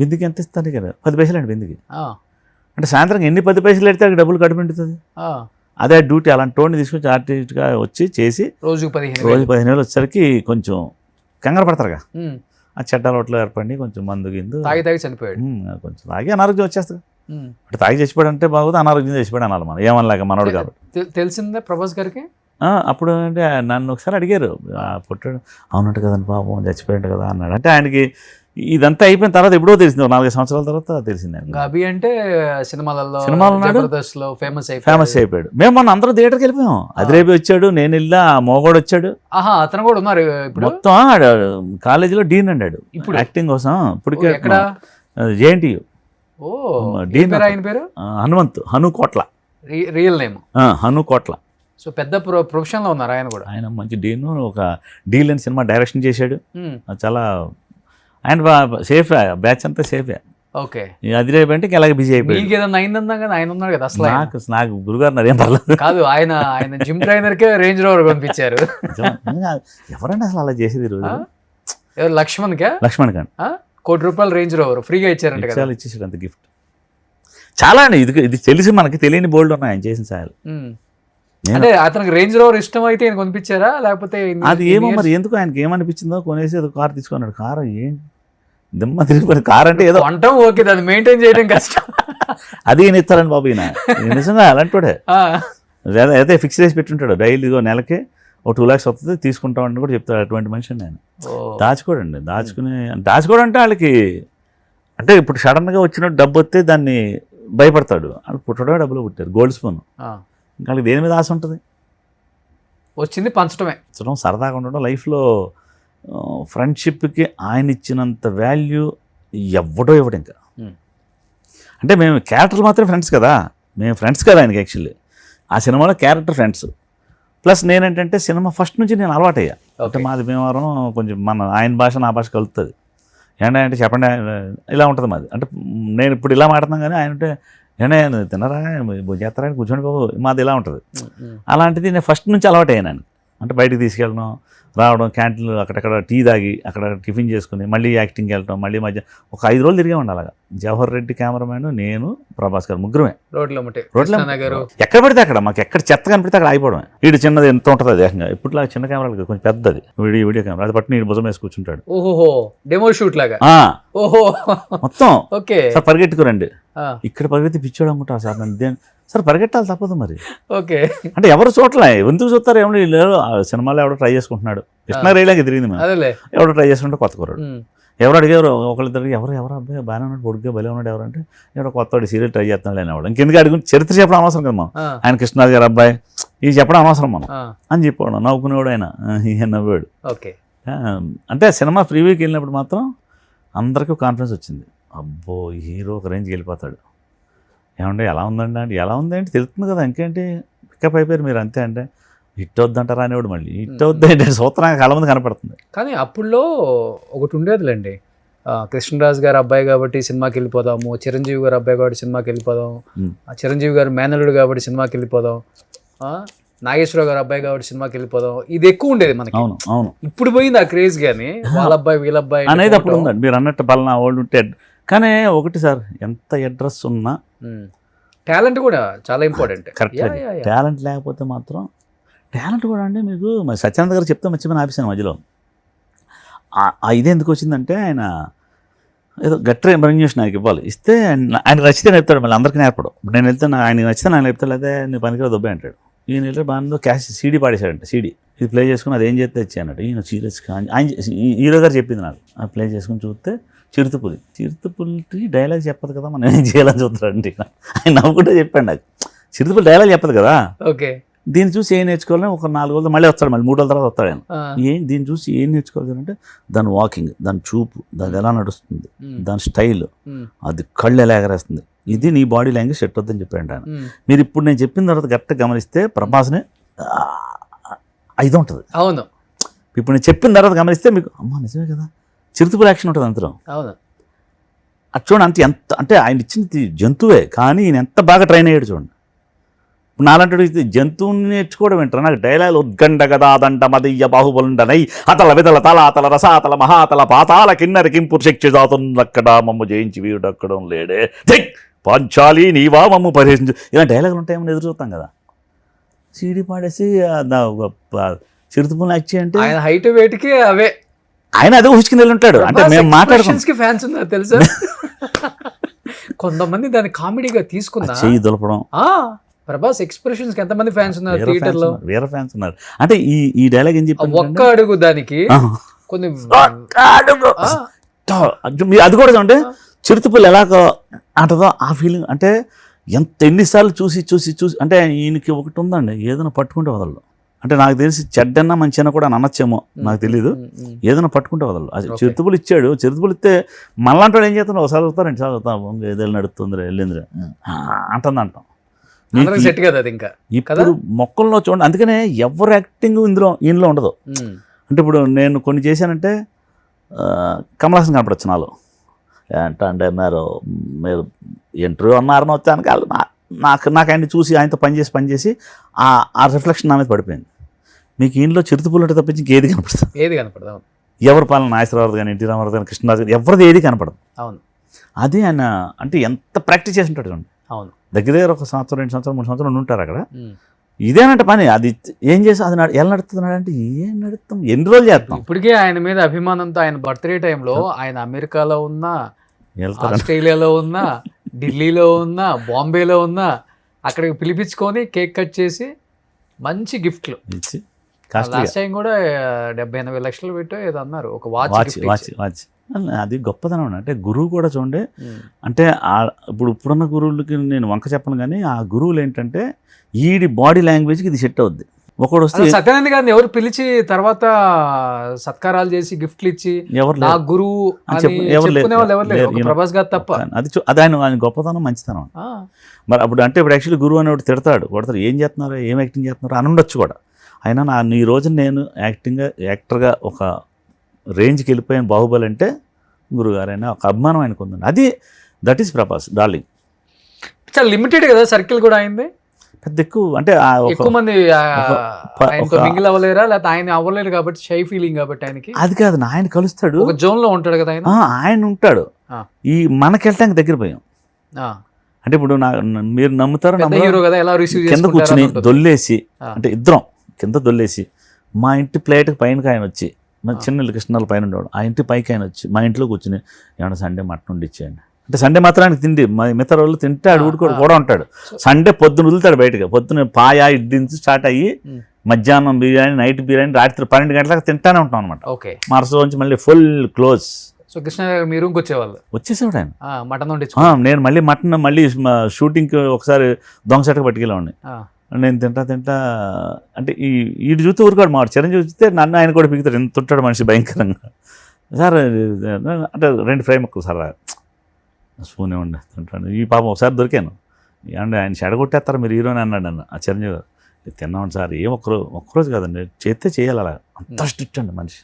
బిందికి ఎంత ఇస్తాను కదా, 10 పైసలు అండి బిందికి. అంటే సాయంత్రం ఎన్ని 10 పైసలు పెడితే అక్కడ డబ్బులు కడుపుంటుంది. అదే డ్యూటీ, అలాంటి టోన్ని తీసుకొచ్చి ఆర్టిస్ట్గా వచ్చి చేసి రోజుకి 15,000 వచ్చేసరికి కొంచెం కంగారు పడతారుగా. ఆ చెడ్డలోట్లో ఏర్పడి కొంచెం మందు గిందు తాగి చనిపోయాడు. కొంచెం తాగి అనారోగ్యం వచ్చేస్తుంది. అంటే తాగి చచ్చిపోయాడు అంటే బాగుంది, అనారోగ్యం చచ్చిపోయాడు అనాలి మనం, ఏమనలేక మనోడు కాబట్టి. తెలిసిందే ప్రభాస్ గారికి. అప్పుడు అంటే నన్ను ఒకసారి అడిగారు, పుట్టాడు అవునంట కదండి పాపం చచ్చిపోయాడు కదా అన్నాడు. అంటే ఆయనకి ఇదంతా అయిపోయిన తర్వాత ఎప్పుడో తెలిసింది, 4 సంవత్సరాల తర్వాత తెలిసింది. అభి అంటే సినిమాలలో ఫేమస్ అయిపోయాడు. మేము మొన్న అందరూ థియేటర్కి వెళ్ళిపోయాం. అదిరేబి వచ్చాడు, నేను వెళ్ళా, మోగోడు వచ్చాడు, అతను కూడా ఉన్నారు. మొత్తం కాలేజీలో డీన్ అన్నాడు ఇప్పుడు యాక్టింగ్ కోసం. ఇప్పటికే JNTU డీన్ పేరు హనుమంత్, హనుకోట్ల రియల్ నేమ్, హనుకోట్ల. సో పెద్ద ప్రొఫెషన్ లో ఉన్నారు ఆయన కూడా. ఆయన మంచి డీన్, ఒక డీల్ అని సినిమా డైరెక్షన్ చేశాడు. చాలా ఆయన సేఫ్, బ్యాచ్ అంతా సేఫే. ఓకే, అదిరేబి అంటే ఇలాగ బిజీ అయిపోయింది. ఏదన్నా అయిందన్నా కానీ ఆయన ఉన్నాడు కదా అసలు. నాకు గురుగారు నాదేం పర్లేదు కాదు, ఆయన జిమ్ ట్రైనర్ కే రేంజ్ రోవర్ పంపించారు. ఎవరైనా అసలు అలా చేసేది రోజు. లక్ష్మణ్ కా ₹1 కోటి రేంజ్ రోవర్ ఫ్రీగా ఇచ్చారంట కదా. ఇచ్చేసాడు అంత గిఫ్ట్. చాలా అండి, ఇది తెలిసి మనకి తెలియని బోల్డ్ ఉన్నాయి ఆయన చేసిన సాయాలు. అంటే అతనికి రేంజ్ రోవర్ ఇష్టం అయితే ఆయన కొనిపించారా, లేకపోతే అది ఏమో మరి ఎందుకు ఆయనకి ఏమనిపించిందో కొనేసి ఏదో కార్ తీసుకున్నాడు. కారు ఏంటి దిమ్మ తిరిగిపోయిన కార్ అంటే ఏదో అంటాం. ఓకే, దాన్ని మెయింటైన్ చేయడం కష్టం. అది ఈయన ఇస్తారని బాబు, ఈయన నిజంగా అలాంటి అయితే ఫిక్స్ చేసి పెట్టుంటాడు, డైలీ నెలకి ఒక 2 lakhs వస్తుంది తీసుకుంటామని కూడా చెప్తాడు. అటువంటి మనిషి అండి ఆయన. దాచుకోడండి, దాచుకోవడం అంటే వాళ్ళకి, అంటే ఇప్పుడు సడన్గా వచ్చిన డబ్బు వస్తే దాన్ని భయపడతాడు. వాళ్ళు పుట్టడమే డబ్బులు పుట్టారు, గోల్డ్ స్పూన్. ఇంకా వాళ్ళకి దేని మీద ఆశ ఉంటుంది, వచ్చింది పంచడమే, సరదాగా ఉండడం. లైఫ్లో ఫ్రెండ్షిప్కి ఆయన ఇచ్చినంత వాల్యూ ఇవ్వడం ఇంకా. అంటే మేము క్యారెక్టర్లు మాత్రమే ఫ్రెండ్స్ కదా, మేము ఫ్రెండ్స్ కదా ఆయనకి. యాక్చువల్లీ ఆ సినిమాలో క్యారెక్టర్ ఫ్రెండ్స్. ప్లస్ నేనేంటంటే సినిమా ఫస్ట్ నుంచి నేను అలవాటయ్యా. అంటే మాది భీమవరం, కొంచెం ఆయన భాష నా భాష కలుగుతుంది. ఏంటంటే చెప్పండి ఇలా ఉంటుంది మాది. అంటే నేను ఇప్పుడు ఇలా మాట్లాడుతున్నాను కానీ ఆయన అంటే తినరా చేస్తారా కూర్చోండి బాబు, మాది ఇలా ఉంటుంది. అలాంటిది నేను ఫస్ట్ నుంచి అలవాటు అయ్యాను. అంటే బయటికి తీసుకెళ్ళడం, రావడం, క్యాంటీన్లో అక్కడక్కడ టీ తాగి అక్కడ టిఫిన్ చేసుకుని మళ్ళీ యాక్టింగ్కి వెళ్ళటం, మళ్ళీ మధ్య ఒక 5 రోజులు తిరిగామండి అలాగా. జవహర్ రెడ్డి కెమెరామ్యాన్, నేను, ప్రభాస్ గారు ముగ్గురమే రోడ్లో రోడ్లో గారు ఎక్కడ పడితే అక్కడ, మాకు ఎక్కడ చెత్త కనిపిస్తే అక్కడ ఆగిపోవడమే. వీడు చిన్నది ఎంత ఉంటుంది అది ఏకంగా, ఇప్పట్లో చిన్న కెమెరాలు కొంచెం పెద్దది వీడియో కెమెరా, అది పట్టుని భుజం వేసి కూర్చుంటాడు. ఓహో డెమో షూట్ లాగా. ఓహో మొత్తం ఓకే సార్ పరిగెట్టుకురండి, ఇక్కడ పరిగెత్తి పిచ్చోడు అనుకుంటారు సార్ నన్ను. సార్ పరిగెట్టాలి తప్పదు మరి. ఓకే అంటే ఎవరు చూడలే, ఎందుకు చూస్తారు ఏమో, సినిమాలో ఎవడో ట్రై చేసుకుంటున్నాడు, కృష్ణ రైలాగా తిరిగింది మేము, ఎవడో ట్రై చేసుకుంటే కొత్త కుర్రాడు. ఎవరు అడిగారు ఒకళ్ళిద్దరికి, ఎవరు అబ్బాయి బాగానే ఉన్నాడు, పొడుగ్గా బలే ఉన్నాడు ఎవరంటే, ఎవడో కొత్తవాడు సీరియల్ ట్రై చేస్తున్నాడు అనేవాడు. ఇంకెందుకు అడుగు చరిత్ర చెప్పడం అనవసరం కదా మనం, ఆయన కృష్ణరాజు గారు అబ్బాయి ఇది చెప్పడం అనవసరం మనం అని చెప్పాడు. నవ్వుకునేవాడు ఆయన, ఈయన నవ్వాడు. ఓకే అంటే సినిమా ప్రీవ్యూకి వెళ్ళినప్పుడు మాత్రం అందరికీ కాన్ఫిడెన్స్ వచ్చింది, అబ్బో హీరో ఒక రేంజ్కి వెళ్ళిపోతాడు. ఏమంటే ఎలా ఉందండి అంటే, ఎలా ఉందంటే తెలుస్తుంది కదా, ఇంకేంటి పికప్ అయిపోయారు మీరు అంతే అంటే, హిట్ అవుద్దంటారా అనేవాడు. మళ్ళీ హిట్ అవుద్ది అంటే సూత్రంగా చాలా మంది కనపడుతుంది. కానీ అప్పుడులో ఒకటి ఉండేదిలేండి, కృష్ణరాజు గారు అబ్బాయి కాబట్టి సినిమాకి వెళ్ళిపోదాము, చిరంజీవి గారు అబ్బాయి కాబట్టి సినిమాకి వెళ్ళిపోదాం, చిరంజీవి గారు మేనల్లుడు కాబట్టి సినిమాకి వెళ్ళిపోదాం, నాగేశ్వరరావు గారు అబ్బాయి కాబట్టి సినిమాకి వెళ్ళిపోదాం, ఇది ఎక్కువ ఉండేది మనకి. అవును అవును, ఇప్పుడు పోయింది ఆ క్రేజ్. కానీ వాళ్ళ అబ్బాయి వీళ్ళ అబ్బాయి అనేది అప్పుడు ఉందండి. మీరు అన్నట్టు బలనా వాళ్ళు ఉంటే, కానీ ఒకటి సార్, ఎంత అడ్రస్ ఉన్నా టాలెంట్ కూడా చాలా ఇంపార్టెంట్. కరెక్ట్. టాలెంట్ లేకపోతే మాత్రం, టాలెంట్ కూడా అంటే మీకు మరి సత్యానంద గారు చెప్తే మర్చిపోయిన ఆఫీసాను మధ్యలో. ఇది ఎందుకు వచ్చిందంటే, ఆయన ఏదో గట్టి రెమ్యూనరేషన్ నాకు ఇవ్వాలి, ఇస్తే ఆయన నచ్చితే నేర్పుతాడు, మళ్ళీ అందరికీ నేర్పడం. నేను వెళ్తే ఆయన నచ్చితే ఆయన నేర్పుతాడు, లేదా నీ పనికిరా దొబ్బే అంటాడు. ఈయన వెళ్తే బాగా క్యాష్ సీడీ పాడేశాడంట, సీడీ ఇది ప్లే చేసుకుని అది ఏం చేస్తే ఇచ్చా అన్నట్టు. ఈయన సీరియస్గా ఆయన హీరో గారు చెప్పింది నాకు, అది ప్లే చేసుకుని చూస్తే చిరుతపులికి డైలాగ్ చెప్పదు కదా, మనం ఏం చేయాలని చూస్తాడండి. ఆయన నవ్వుకుంటే చెప్పాడు నాకు, చిరుతపులి డైలాగ్ చెప్పదు కదా. ఓకే దీన్ని చూసి ఏం నేర్చుకోవాలని ఒక 4 రోజులు మళ్ళీ వస్తాడు, మళ్ళీ 3 రోజుల తర్వాత వస్తాడు ఆయన. దీన్ని చూసి ఏం నేర్చుకోవాలి అంటే, దాని వాకింగ్, దాని చూపు, దాని ఎలా నడుస్తుంది, దాని స్టైల్, అది కళ్ళు ఎలా ఎగరేస్తుంది, ఇది నీ బాడీ లాంగ్వేజ్ సెట్ అవుతుందని చెప్పాడు ఆయన. మీరు ఇప్పుడు నేను చెప్పిన తర్వాత గట్టిగా గమనిస్తే ప్రభాస్ని ఇది ఉంటుంది. అవును, ఇప్పుడు నేను చెప్పిన తర్వాత గమనిస్తే మీకు అమ్మ నిజమే కదా, చిరుతపులి యాక్షన్ ఉంటుంది అంతరం. అవును, అది చూడండి, ఎంత అంటే ఆయన ఇచ్చింది జంతువే, కానీ ఈయన ఎంత బాగా ట్రైన్ అయ్యాడు చూడండి. నాలంటే జంతువుని నేర్చుకోవడం ఏంటారు, నాకు డైలాగ్ ఉద్గండ గదా దండ మదయ్య బాహుబలుండనై అతల వితల తల అతల రసాతల మహాతల పాతాల కిన్నర కింపురు శిక్ష జాతున్నక్కడ మమ్మ జయించి వీడు అక్కడ లేడే పాంచాలి నీవా మమ్మ పరిహరించు, ఇలా డైలాగులు ఉంటాయేమని ఎదురు చూస్తాం కదా. సీడీ పాడేసి చిరుతపుల్ని యాక్ట్ చేయంటే ఆయన హైట్ వెయిట్కి అవే, ఆయన అదే ఊహించుకుని వెళ్ళి ఉంటాడు. అంటే మేము మాట్లాడుకున్నాం, ఫ్యాన్స్ ఉన్నారు తెలుసా, కొంతమంది దాన్ని కామెడీగా తీసుకున్నా, చెయ్యి దులపడం. ప్రభాస్ ఎక్స్ప్రెషన్స్ ఎంతమంది ఫ్యాన్స్ ఉన్నారు థియేటర్ లో, వేరే ఫ్యాన్స్ ఉన్నారు. అంటే ఈ డైలాగ్ ఏం చెప్పి ఒక్క అడుగు దానికి కొన్ని అది కూడా అంటే చిరుతపుల్లి ఎలాగ అంటదో ఆ ఫీలింగ్. అంటే ఎన్నిసార్లు చూసి అంటే ఈయనకి ఒకటి ఉందండి, ఏదైనా పట్టుకుంటే వదలడు. అంటే నాకు తెలిసి చెడ్డన్నా మంచినా కూడా అనొచ్చేమో నాకు తెలీదు, ఏదైనా పట్టుకుంటే వదలడు. అది చిరుతపుల్లి ఇచ్చాడు, చిరుతపుల్లి ఇస్తే మళ్ళంటాడు ఏం చేస్తాడు, ఒకసారి చదువుతారు 2 సార్లు చదువుతాం, ఏదో నడుస్తుంది వెళ్ళిందిరా అంటాం. సెట్ కదా అది. ఇంకా ఇప్పుడు మొక్కల్లో చూడండి, అందుకనే ఎవరు యాక్టింగ్ ఈయనలో ఉండదు. అంటే ఇప్పుడు నేను కొన్ని చేశానంటే కమల్ హాసన్ కనపడచ్చు నాలో. ఏంటంటే మీరు ఇంటర్వ్యూ అన్నారని వచ్చాను, నాకు ఆయన చూసి ఆయనతో పనిచేసి ఆ రిఫ్లెక్షన్ నా మీద పడిపోయింది. మీకు ఈయనలో చిరుతపుల్లి తప్పించి ఇంకేది కనపడదు. ఎవరి పాలన నాగేశ్వరరావు కానీ, ఎన్టీ రామారావు కానీ, కృష్ణరాజు కానీ ఎవరిది ఏది కనపడదు. అవును, అది ఆయన అంటే ఎంత ప్రాక్టీస్ చేసి ఉంటాడు చూడండి. అవును, దగ్గర 1 సంవత్సరం 2 సంవత్సరం 3 సంవత్సరాలు ఉంటారు అక్కడ. ఇదేనంట పని, అది ఏం చేసి అది ఎలా నడుస్తున్నాడు అంటే, ఏం నడుస్తాం, ఎన్ని రోజులు చేస్తాం. ఇప్పటికే ఆయన మీద అభిమానంతో ఆయన బర్త్డే టైంలో ఆయన అమెరికాలో ఉన్నా, ఆస్ట్రేలియాలో ఉన్నా, ఢిల్లీలో ఉన్నా, బాంబేలో ఉన్నా, అక్కడికి పిలిపించుకొని కేక్ కట్ చేసి మంచి గిఫ్ట్లు ఇచ్చి, లాస్ట్ టైం కూడా 70-80 లక్షలు పెట్టో ఏదో అన్నారు, ఒక వాచ్. అది గొప్పదనం. అంటే గురువు కూడా చూడండి, అంటే ఇప్పుడున్న గురువులకి నేను వంక చెప్పను, కానీ ఆ గురువులు ఏంటంటే ఈడి బాడీ లాంగ్వేజ్కి ఇది సెట్ అవుద్ది. ఒకడు వస్తే సత్యానంద్ గారిని ఎవరు పిలిచి తర్వాత సత్కారాలు చేసి గిఫ్ట్లు ఇచ్చి నా గురువు ప్రభాస్ గారు తప్ప. అది ఆయన గొప్పతనం, మంచితనం. మరి అప్పుడు అంటే ఇప్పుడు యాక్చువల్లీ గురువు అనేవాడు కొడతారు, ఏం చేస్తున్నారు, ఏం యాక్టింగ్ చేస్తున్నారు అని ఉండొచ్చు కూడా. అయినా ఈ రోజు నేను యాక్టర్గా ఒక రేంజ్కి వెళ్ళిపోయాను బాహుబలి అంటే గురుగారైనా ఒక అభిమానం ఆయనకు ఉందండి. That is Prabhas darling. చాలా లిమిటెడ్ కదా సర్కిల్ కూడా అయింది. పెద్ద ఎక్కువ అంటే ఎక్కువ మంది ఆయనతో ఒక- మింగిల్ అవ్వలేరా, లేకపోతే ఆయన అవ్వలేరు కాబట్టి షై ఫీలింగ్ కాబట్టి ఆయనకి అది కాదు, ఆయన కలుస్తాడు, ఒక జోన్ లో ఉంటాడు కదా ఆయన. ఆయన ఉంటాడు. ఆ. ఈ మనకి వెళ్ళటానికి దగ్గర పోయాం. ఆ. అంటే ఇప్పుడు మీరు నమ్ముతారో పెద్ద హీరో కదా, ఎలా రిసీవ్ కింద కూర్చుని దొల్లేసి, ఆ. అంటే ఇద్దరం కింద దొల్లేసి, మా ఇంటి ప్లేట్కి పైనకి ఆయన వచ్చి, మా చిన్న ఇల్లు కృష్ణాల పైన ఉండేవాడు, ఆ ఇంటి పైకి ఆయన వచ్చి మా ఇంట్లో కూర్చుని ఏమన్నా సండే మటన్ వండి ఇచ్చేయండి అంటే, సండే మాత్రానికి తిండి మా మిగతా రోజులు తింటే ఆడు కూడా ఉంటాడు. సండే పొద్దున వదులుతాడు బయటకు, పొద్దున పాయ ఇడ్లీ నుంచి స్టార్ట్ అయ్యి మధ్యాహ్నం బిర్యానీ, నైట్ బిర్యానీ, రాత్రి 12 గంటలకు తింటానే ఉంటాం అనమాట. ఓకే. మరుసటి మళ్ళీ ఫుల్ క్లోజ్. సో కృష్ణ గారు మీ రూమ్కి వచ్చేవాళ్ళు, వచ్చేసేవాడు ఆయన. మటన్ వండి నేను మళ్ళీ మటన్ మళ్ళీ షూటింగ్కి ఒకసారి దొంగసెటకు పట్టుకెళ్ళేవాడిని. నేను తింటా అంటే ఈడు చూస్తే ఊరుకోడు, మా చిరంజీవి చూస్తే నన్ను ఆయన కూడా పిగుతాడు, ఎంత ఉంటాడు మనిషి భయంకరంగా. సార్ అంటే 2 ఫ్రై ముక్కలు సార్ స్పూన్ ఇవ్వండి తింటాడు. ఈ పాపం ఒకసారి దొరికాను, ఏమంటే ఆయన చెడగొట్టేస్తారు మీరు హీరోని అన్నాడు అన్న ఆ చిరంజీవి గారు. తిన్నామండి సార్, ఒక్కరోజు కాదండి, చేస్తే చేయాలి, అలా అంత స్ట్రిక్ట్ అండి మనిషి.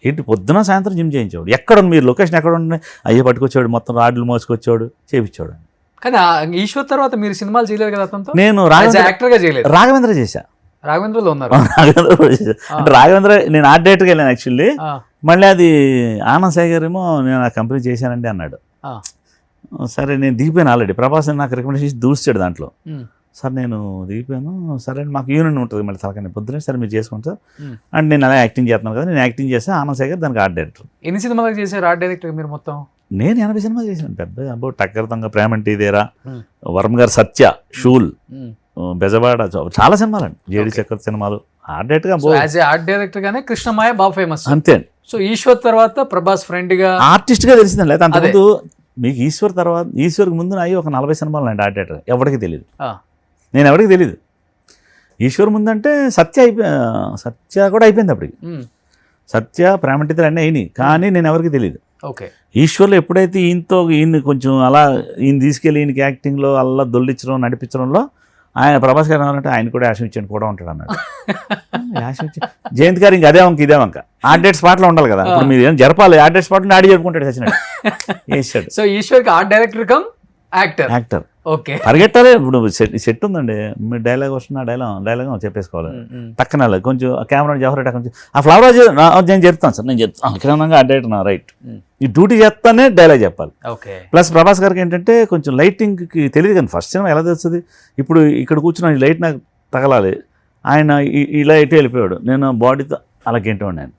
ఏంటి పొద్దున సాయంత్రం జిమ్ చేయించేవాడు, ఎక్కడ మీరు లొకేషన్ ఎక్కడ ఉండే అయ్యే పట్టుకొచ్చాడు, మొత్తం రాడ్లు మోసుకొచ్చాడు, చేయించాడు. కానీ ఈశ్వర్ తర్వాత మీరు సినిమాలు చేయలేదు కదా అతనితో? నేను యాక్టర్ గా చేయలేదు. రాఘవేంద్ర చేశా. రాఘవేంద్రలో ఉన్నారు. అంటే రాఘవేంద్ర నేను ఆర్ట్ డైరెక్టర్కి వెళ్ళాను యాక్చువల్లీ. మళ్ళీ అది ఆనంద్ సాయి గారు ఏమో నేను ఆ కంపెనీ చేశానండి అన్నాడు. సరే నేను దిగిపోయాను ఆల్రెడీ, ప్రభాస్ నాకు రికమెండేషన్ చేసి దూర్చాడు దాంట్లో. సార్ నేను దిగిపోయాను, సరే మాకు యూనియన్ ఉంటుంది మళ్ళీ తలకని పొద్దునే, సరే మీరు చేసుకుంటారు అంటే నేను అలా యాక్టింగ్ చేస్తున్నాను కదా, నేను యాక్టింగ్ చేస్తే ఆనంద్ సాయి గారు దానికి ఆర్ట్ డైరెక్టర్. ఎన్ని సినిమాలకు చేశారు ఆర్ట్ డైరెక్టర్ మీరు మొత్తం? నేను 80 సినిమాలు చేశాను, పెద్ద అబ్బో టక్కరతంగా, ప్రేమంటీదేరా, వర్మ గారు సత్య, షూల్, బెజవాడ, చాలా సినిమాలు అండి, జేడి చక్రవర్తి సినిమాలు art director. As a art director గానే కృష్ణమాయ బాగా ఫేమస్ అంతే అండి. సో ఈశ్వర్ తర్వాత ప్రభాస్ ఫ్రెండ్ గా, ఆర్టిస్ట్ గా తెలిసిందండి. లేదా అంతకుముందు మీకు ఈశ్వర్ తర్వాత, ఈశ్వర్కి ముందు నాయి ఒక 40 సినిమాలు అండి ఆర్ట్ డైరెక్టర్, ఎవరికి తెలియదు, నేను ఎవరికి తెలియదు. ఈశ్వర్ ముందంటే సత్య కూడా అయిపోయింది అప్పటికి, సత్య ప్రేమంటిద్దరు అన్నీ అయినాయి, కానీ నేను ఎవరికి తెలియదు. ఓకే. ఈశ్వర్లో ఎప్పుడైతే ఈయన్ని కొంచెం అలా ఈయన తీసుకెళ్ళి ఈయనకి యాక్టింగ్లో అలా దొల్లించడం నడిపించడంలో ఆయన ప్రభాస్ గారు ఏమన్నారంటే ఆయన కూడా యాక్షన్ ఇచ్చాను కూడా ఉంటాడు అన్నాడు. యాక్షన్ ఇచ్చి జయంత్ గారు ఇంక అదే వంక ఇదే వంక ఆర్ట్ డేట్ స్పాట్లో ఉండాలి కదా, ఇప్పుడు మీరు ఏం జరపాలి, ఆర్ట్ డేట్ స్పాట్ ఆడి జరుపుకుంటాడు సచిన్ వేసాడు. సో ఈశ్వర్కి art director cum actor. Okay. పరిగెట్టాలి. ఇప్పుడు సెట్ ఉందండి, మీరు డైలాగ్ వస్తున్న డైలాగ్ చెప్పేసుకోవాలి పక్కన, కొంచెం కెమెరా జవహర్ కొంచెం ఆ ఫ్లవర్ నేను చెప్తాను సార్, నేను చెప్తాను కిరణంగా అడ్డేట్ రైట్, ఈ డ్యూటీ చేస్తానే డైలాగ్ చెప్పాలి. ఓకే. ప్లస్ ప్రభాస్ గారికి ఏంటంటే కొంచెం లైటింగ్కి తెలియదు కానీ ఫస్ట్ సినిమా ఎలా తెలుస్తుంది, ఇప్పుడు ఇక్కడ కూర్చున్న ఈ లైట్ నాకు తగలాలి, ఆయన ఇలా ఇటు వెళ్ళిపోయాడు, నేను బాడీతో అలా గెంటేవాడు. నేను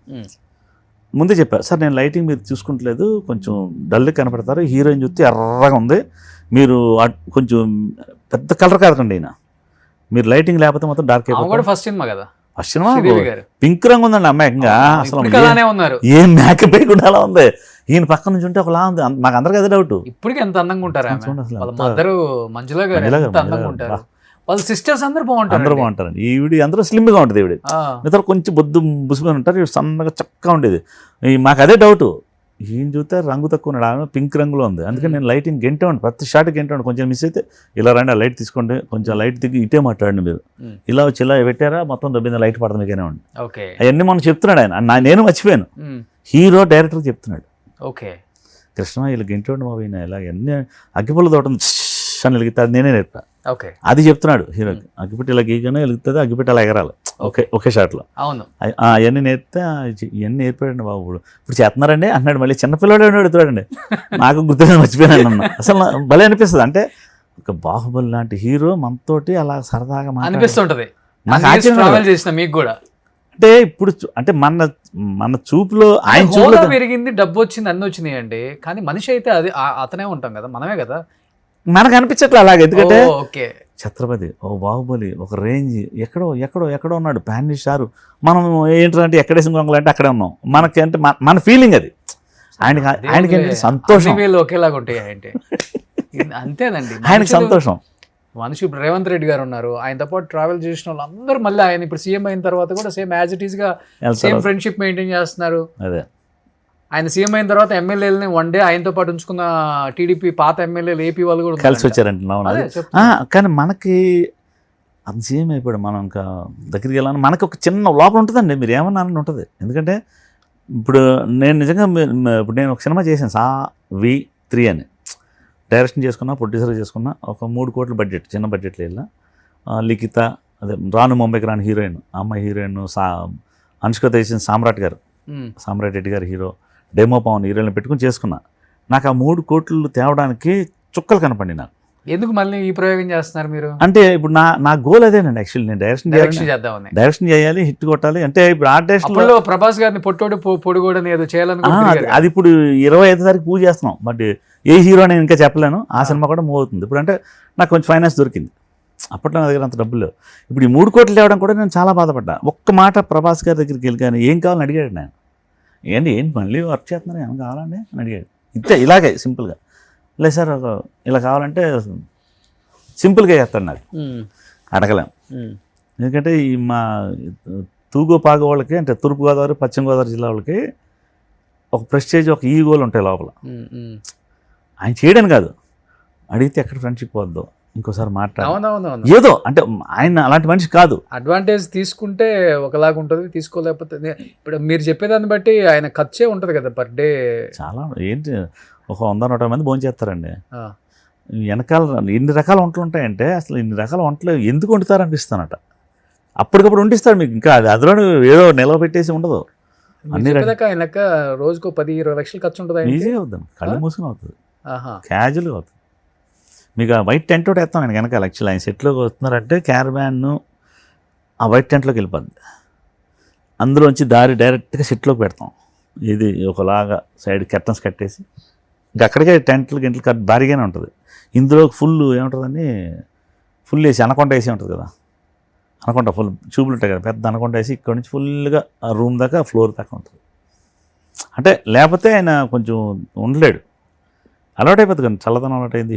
ముందే చెప్పాను సార్, నేను లైటింగ్ మీరు చూసుకుంటలేదు, కొంచెం డల్ కనపడతారు, హీరోయిన్ చూస్తే ఎర్రగా ఉంది, మీరు కొంచెం పెద్ద కలర్ కాదండి అయినా, మీరు లైటింగ్ లేకపోతే మొత్తం డార్క్ అయిపోతుంది. ఫస్ట్ సినిమా కదా, ఫస్ట్ సినిమా పింక్ రంగు ఉందండి అమ్మాయిగా, అసలు ఏం మేకప్ వేయకుండా అలా ఉంది, ఈయన పక్క నుంచి ఉంటే ఒకలా ఉంది, మాకు అందరికి అదే డౌట్. ఇప్పటికి ఎంత అందంగా ఉంటారు అందరూ, మంజులా గారు ఎంత అందంగా ఉంటారు, వాళ్ళ సిస్టర్స్ అందరూ బాగుంటారు, అందరూ బాగుంటారండి. ఈవిడ అందరూ స్లిమ్గా ఉంటుంది, ఈవిడ ఇతర కొంచెం బొద్దు బుసుకొని ఉంటారు, ఇవి సన్నగా చక్కగా ఉండేది. మాకు అదే డౌట్, ఈయన చూస్తే రంగు తక్కువ ఉన్నాడు, ఆమె పింక్ రంగులో ఉంది, అందుకని నేను లైటింగ్ గెంటేవాడిని, ప్రతి షాట్ గెంటేవాడిని, కొంచెం మిస్ అయితే ఇలా రండి ఆ లైట్ తీసుకోండి, కొంచెం లైట్ దిగి ఇటే మాట్లాడండి మీరు, ఇలా వచ్చి ఇలా పెట్టారా మొత్తం దొబ్బింది లైట్ పడదు మీకేనేవ్వండి, అవన్నీ మనం చెప్తున్నాడు ఆయన, నేను మర్చిపోయాను, హీరో డైరెక్టర్ చెప్తున్నాడు. ఓకే. కృష్ణ ఇలా గెంటేవాడు మా పోయినా ఇలా అన్ని అగ్గిపుల్ల తోట అని వెలిగితే నేనే నేర్పా, ఓకే అది చెప్తున్నాడు హీరోకి, అగ్గిపెట్టి ఇలా గీగానే వెలుగుతుంది, అగ్గిపెట్టి అలా ఎగరాలి ఒకే షాట్లో. అవును, అవన్నీ నేర్పితే ఇవన్నీ నేర్పాడండి బాబు, ఇప్పుడు చేస్తున్నారండి అన్నాడు, మళ్ళీ చిన్నపిల్లడు అడుగుతాడండి, నాకు గుర్తుగా మర్చిపోయాను అన్న, అసలు భలే అనిపిస్తుంది. అంటే ఒక బాహుబలి లాంటి హీరో మనతోటి అలా సరదాగా అనిపిస్తుంటది, మీకు కూడా. అంటే ఇప్పుడు అంటే మన చూపులో ఆయన చూపులో పెరిగింది, డబ్బు వచ్చింది, అన్ని వచ్చినాయి అండి, కానీ మనిషి అయితే అది అతనే ఉంటాం కదా, మనమే కదా, మనకు అనిపించట్లే అలాగే. ఎందుకంటే ఛత్రపతి, బాహుబలి ఒక రేంజ్, ఎక్కడో ఉన్నాడు ప్యాన్ షారు, మనం ఏంటంటే ఎక్కడేసిన గొంగలు అంటే అక్కడే ఉన్నాం, మనకి అంటే మన ఫీలింగ్ అది, ఆయనకి సంతోషం ఒకేలాగా ఉంటాయి అంటే అంతేనండి, ఆయనకి సంతోషం. మనిషి ఇప్పుడు రేవంత్ రెడ్డి గారు ఉన్నారు, ఆయనతో పాటు ట్రావెల్ చేసిన వాళ్ళు అందరూ మళ్ళీ ఆయన ఇప్పుడు సీఎం అయిన తర్వాత కూడా సేమ్ యాజ్ ఇట్ ఈస్ గా సేమ్ ఫ్రెండ్షిప్ మెయింటైన్ చేస్తున్నారు. అదే ఆయన సీఎం అయిన తర్వాత ఎమ్మెల్యేలని వన్ డే ఆయనతో పాటు ఉంచుకున్న టీడీపీ పాత ఎమ్మెల్యేలు ఏపీ వాళ్ళు కూడా కలిసి వచ్చారంటున్నావు. కానీ మనకి అది సీఎం అయిపోయాడు, మనం ఇంకా దగ్గరికి వెళ్ళాలని మనకి ఒక చిన్న లోపల ఉంటుందండి, మీరు ఏమన్నా ఉంటుంది. ఎందుకంటే ఇప్పుడు నేను నిజంగా ఇప్పుడు నేను ఒక సినిమా చేశాను V3 అని, డైరెక్షన్ చేసుకున్నా, ప్రొడ్యూసర్ చేసుకున్నా, ఒక 3 కోట్ల బడ్జెట్, చిన్న బడ్జెట్లో వెళ్ళినా లిఖిత, అదే రాను ముంబైకి రాని హీరోయిన్, అమ్మాయి హీరోయిన్ అనుష్క చేసిన సామ్రాట్ గారు, సామ్రాట్ రెడ్డి గారు హీరో, డెమో పవన్ హీరోయిన్ పెట్టుకుని చేసుకున్నా. నాకు ఆ 3 కోట్లు తేవడానికి చుక్కలు కనపడి నాకు. ఎందుకు మళ్ళీ ఈ ప్రయోగం చేస్తున్నారు మీరు? అంటే ఇప్పుడు నా గోల్ అదేనండి. యాక్చువల్లీ నేను డైరెక్షన్ చేయాలి, హిట్ కొట్టాలి. అంటే ఇప్పుడు ఆర్ట్ డైరెక్షన్ ప్రభాస్ గారిని పొట్టోడు పొడుగోడని ఏదో చేయాలని, అది ఇప్పుడు 25 తారీఖు పూజ చేస్తున్నాం. బట్ ఏ హీరో నేను ఇంకా చెప్పలేను. ఆ సినిమా కూడా మూవ్ అవుతుంది. ఇప్పుడు అంటే నాకు కొంచెం ఫైనాన్స్ దొరికింది. అప్పట్లో నా దగ్గర అంత డబ్బులు లేవు. ఇప్పుడు ఈ 3 కోట్లు తేవడం కూడా నేను చాలా బాధపడ్డా. ఒక్క మాట ప్రభాస్ గారి దగ్గరికి వెళ్ళి కానీ ఏం కావాలని అడిగాడు. నేను ఏంటి మళ్ళీ వర్క్ చేస్తున్నారు, ఏమైనా కావాలండి అని అడిగాడు. ఇంతే, ఇలాగే సింపుల్గా. లేదు సార్ ఇలా కావాలంటే సింపుల్గా చేస్తాడు. నాకు అడగలేం. ఎందుకంటే ఈ మా తూగో పాగో వాళ్ళకి, అంటే తూర్పుగోదావరి పశ్చిమ గోదావరి జిల్లా వాళ్ళకి ఒక ప్రెస్టేజ్, ఒక ఈగోలు ఉంటాయి లోపల. ఆయన చేయడం కాదు, అడిగితే ఎక్కడ ఫ్రెండ్షిప్ పోద్దో, ఇంకోసారి మాట్లాడాలి ఏదో. అంటే ఆయన అలాంటి మనిషి కాదు. అడ్వాంటేజ్ తీసుకుంటే ఒకలాగా ఉంటుంది, తీసుకోలేకపోతే ఇప్పుడు మీరు చెప్పేదాన్ని బట్టి ఆయన ఖర్చే ఉంటుంది కదా పర్ డే. చాలా ఏంటి, ఒక 100-100 మంది భోజనం చేస్తారండి. వెనకాల ఎన్ని రకాల వంటలు ఉంటాయంటే అసలు ఇన్ని రకాల వంటలు ఎందుకు వండుతారు అనిపిస్తానట. అప్పటికప్పుడు వండిస్తాడు మీకు. ఇంకా అందులో ఏదో నిలవ పెట్టేసి ఉండదు. అన్ని లెక్క రోజుకు 10-20 లక్షలు ఖర్చు ఉంటుంది. ఈజీగా అవుతుంది, కళ్ళు మూసుకుని అవుతుంది, క్యాజువల్గా అవుతుంది. మీకు ఆ వైట్ టెంట్ ఒకటి వేస్తాం ఆయన వెనకాల. యాక్చువల్లీ ఆయన సెట్లోకి వస్తున్నారంటే క్యారవాన్ ఆ వైట్ టెంట్లోకి వెళ్ళిపోద్ది. అందులోంచి దారి డైరెక్ట్గా సెట్లోకి పెడతాం. ఇది ఒకలాగా సైడ్ కర్టన్స్ కట్టేసి ఇంకా అక్కడికే టెంట్లు భారీగానే ఉంటుంది. ఇందులో ఫుల్ ఏముంటుందని ఫుల్ వేసి అనకొండ వేసి ఉంటుంది కదా, అనకొండ ఫుల్ చూపులు ఉంటాయి కదా, పెద్ద అనకొండ వేసి ఇక్కడ నుంచి ఫుల్గా ఆ రూమ్ దాకా ఫ్లోర్ దాకా ఉంటుంది. అంటే లేకపోతే ఆయన కొంచెం ఉండలేడు, అలవాటు అయిపోతుంది కదా, చల్లదనం అలవాటు అయింది.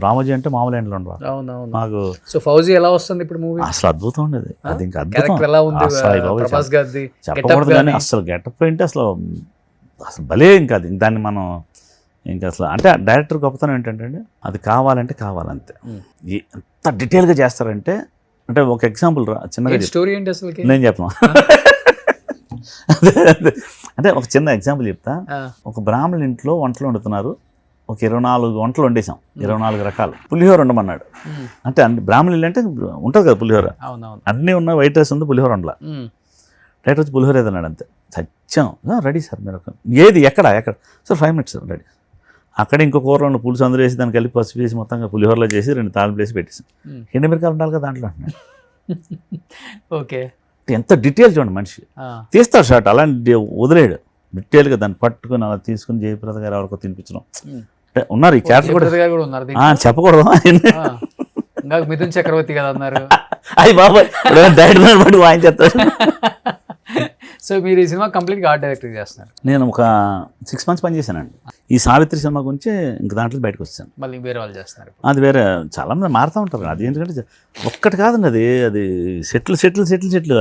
రామోజీ అంటే మామూలు ఎండలో ఉండవు మాకు. సో ఫౌజీ ఎలా వస్తుంది ఇప్పుడు మూవీ? అసలు అద్భుతం ఉండేది. అది ఇంకా అద్భుతం చెప్పకూడదు కానీ అసలు గెటప్ ఏంటి అసలు భలే. ఇంకా అది దాన్ని మనం ఇంకా అసలు అంటే డైరెక్టర్ గొప్పతనం ఏంటంటే అది కావాలంటే కావాలంతే. ఎంత డీటెయిల్గా చేస్తారంటే, అంటే ఒక ఎగ్జాంపుల్ చిన్నగా స్టోరీ ఏంటి అసలు నేను చెప్పను. అంటే ఒక చిన్న ఎగ్జాంపుల్ చెప్తా. ఒక బ్రాహ్మణ ఇంట్లో వంటలు వండుతున్నారు. ఒక 24 వంటలు వండేసాం, 24 రకాలు. పులిహోర ఉండమన్నాడు. అంటే బ్రాహ్మణ ఇల్లు అంటే ఉంటుంది కదా పులిహోర, అన్నీ ఉన్న వైట్ రైస్ ఉంది, పులిహోర ఉండలా. డైరెక్ట్ వచ్చి పులిహోర ఏదన్నాడు అంతే. సత్యం రెడీ సార్ మీరు. ఏది ఎక్కడ సార్ 5 minutes రెడీ. అక్కడ ఇంకో కూరలో ఉన్న పులుసు అందరూ వేసి దానికి కలిపి పసుపు వేసి మొత్తంగా పులిహోరలో చేసి 2 తాళం వేసి పెట్టేసాం. ఎండుమిరకాయలు ఉండాలి కదా దాంట్లో అంటున్నాడు. ఓకే, ఎంత డీటెయిల్ చూడండి మనిషి. తీస్తాడు షాట్, అలాంటి వదిలేడు. డీటెయిల్గా దాన్ని పట్టుకుని అలా తీసుకుని జయప్రద గారు ఎవరికో తినిపించడం. అంటే ఉన్నారు ఈ క్యారెక్టర్ కూడా ఉన్నారు. చెప్పకూడదు మిథున్ చక్రవర్తి కదా అన్నారు. అది బాబాయ్ డైరెక్టర్ బట్టి వాయించేస్తాడు. సో మీరు ఈ సినిమా కంప్లీట్గా ఆర్ట్ డైరెక్టర్ చేస్తున్నారు. నేను ఒక 6 months పని చేశానండి. ఈ సావిత్రి సినిమా గురించి ఇంక దాంట్లో బయటకు వచ్చాను. మళ్ళీ వేరే వాళ్ళు చేస్తున్నారు. అది వేరే చాలా మంది మారుతూ ఉంటారు. అది ఎందుకంటే ఒక్కటి కాదండి, అది సెట్లు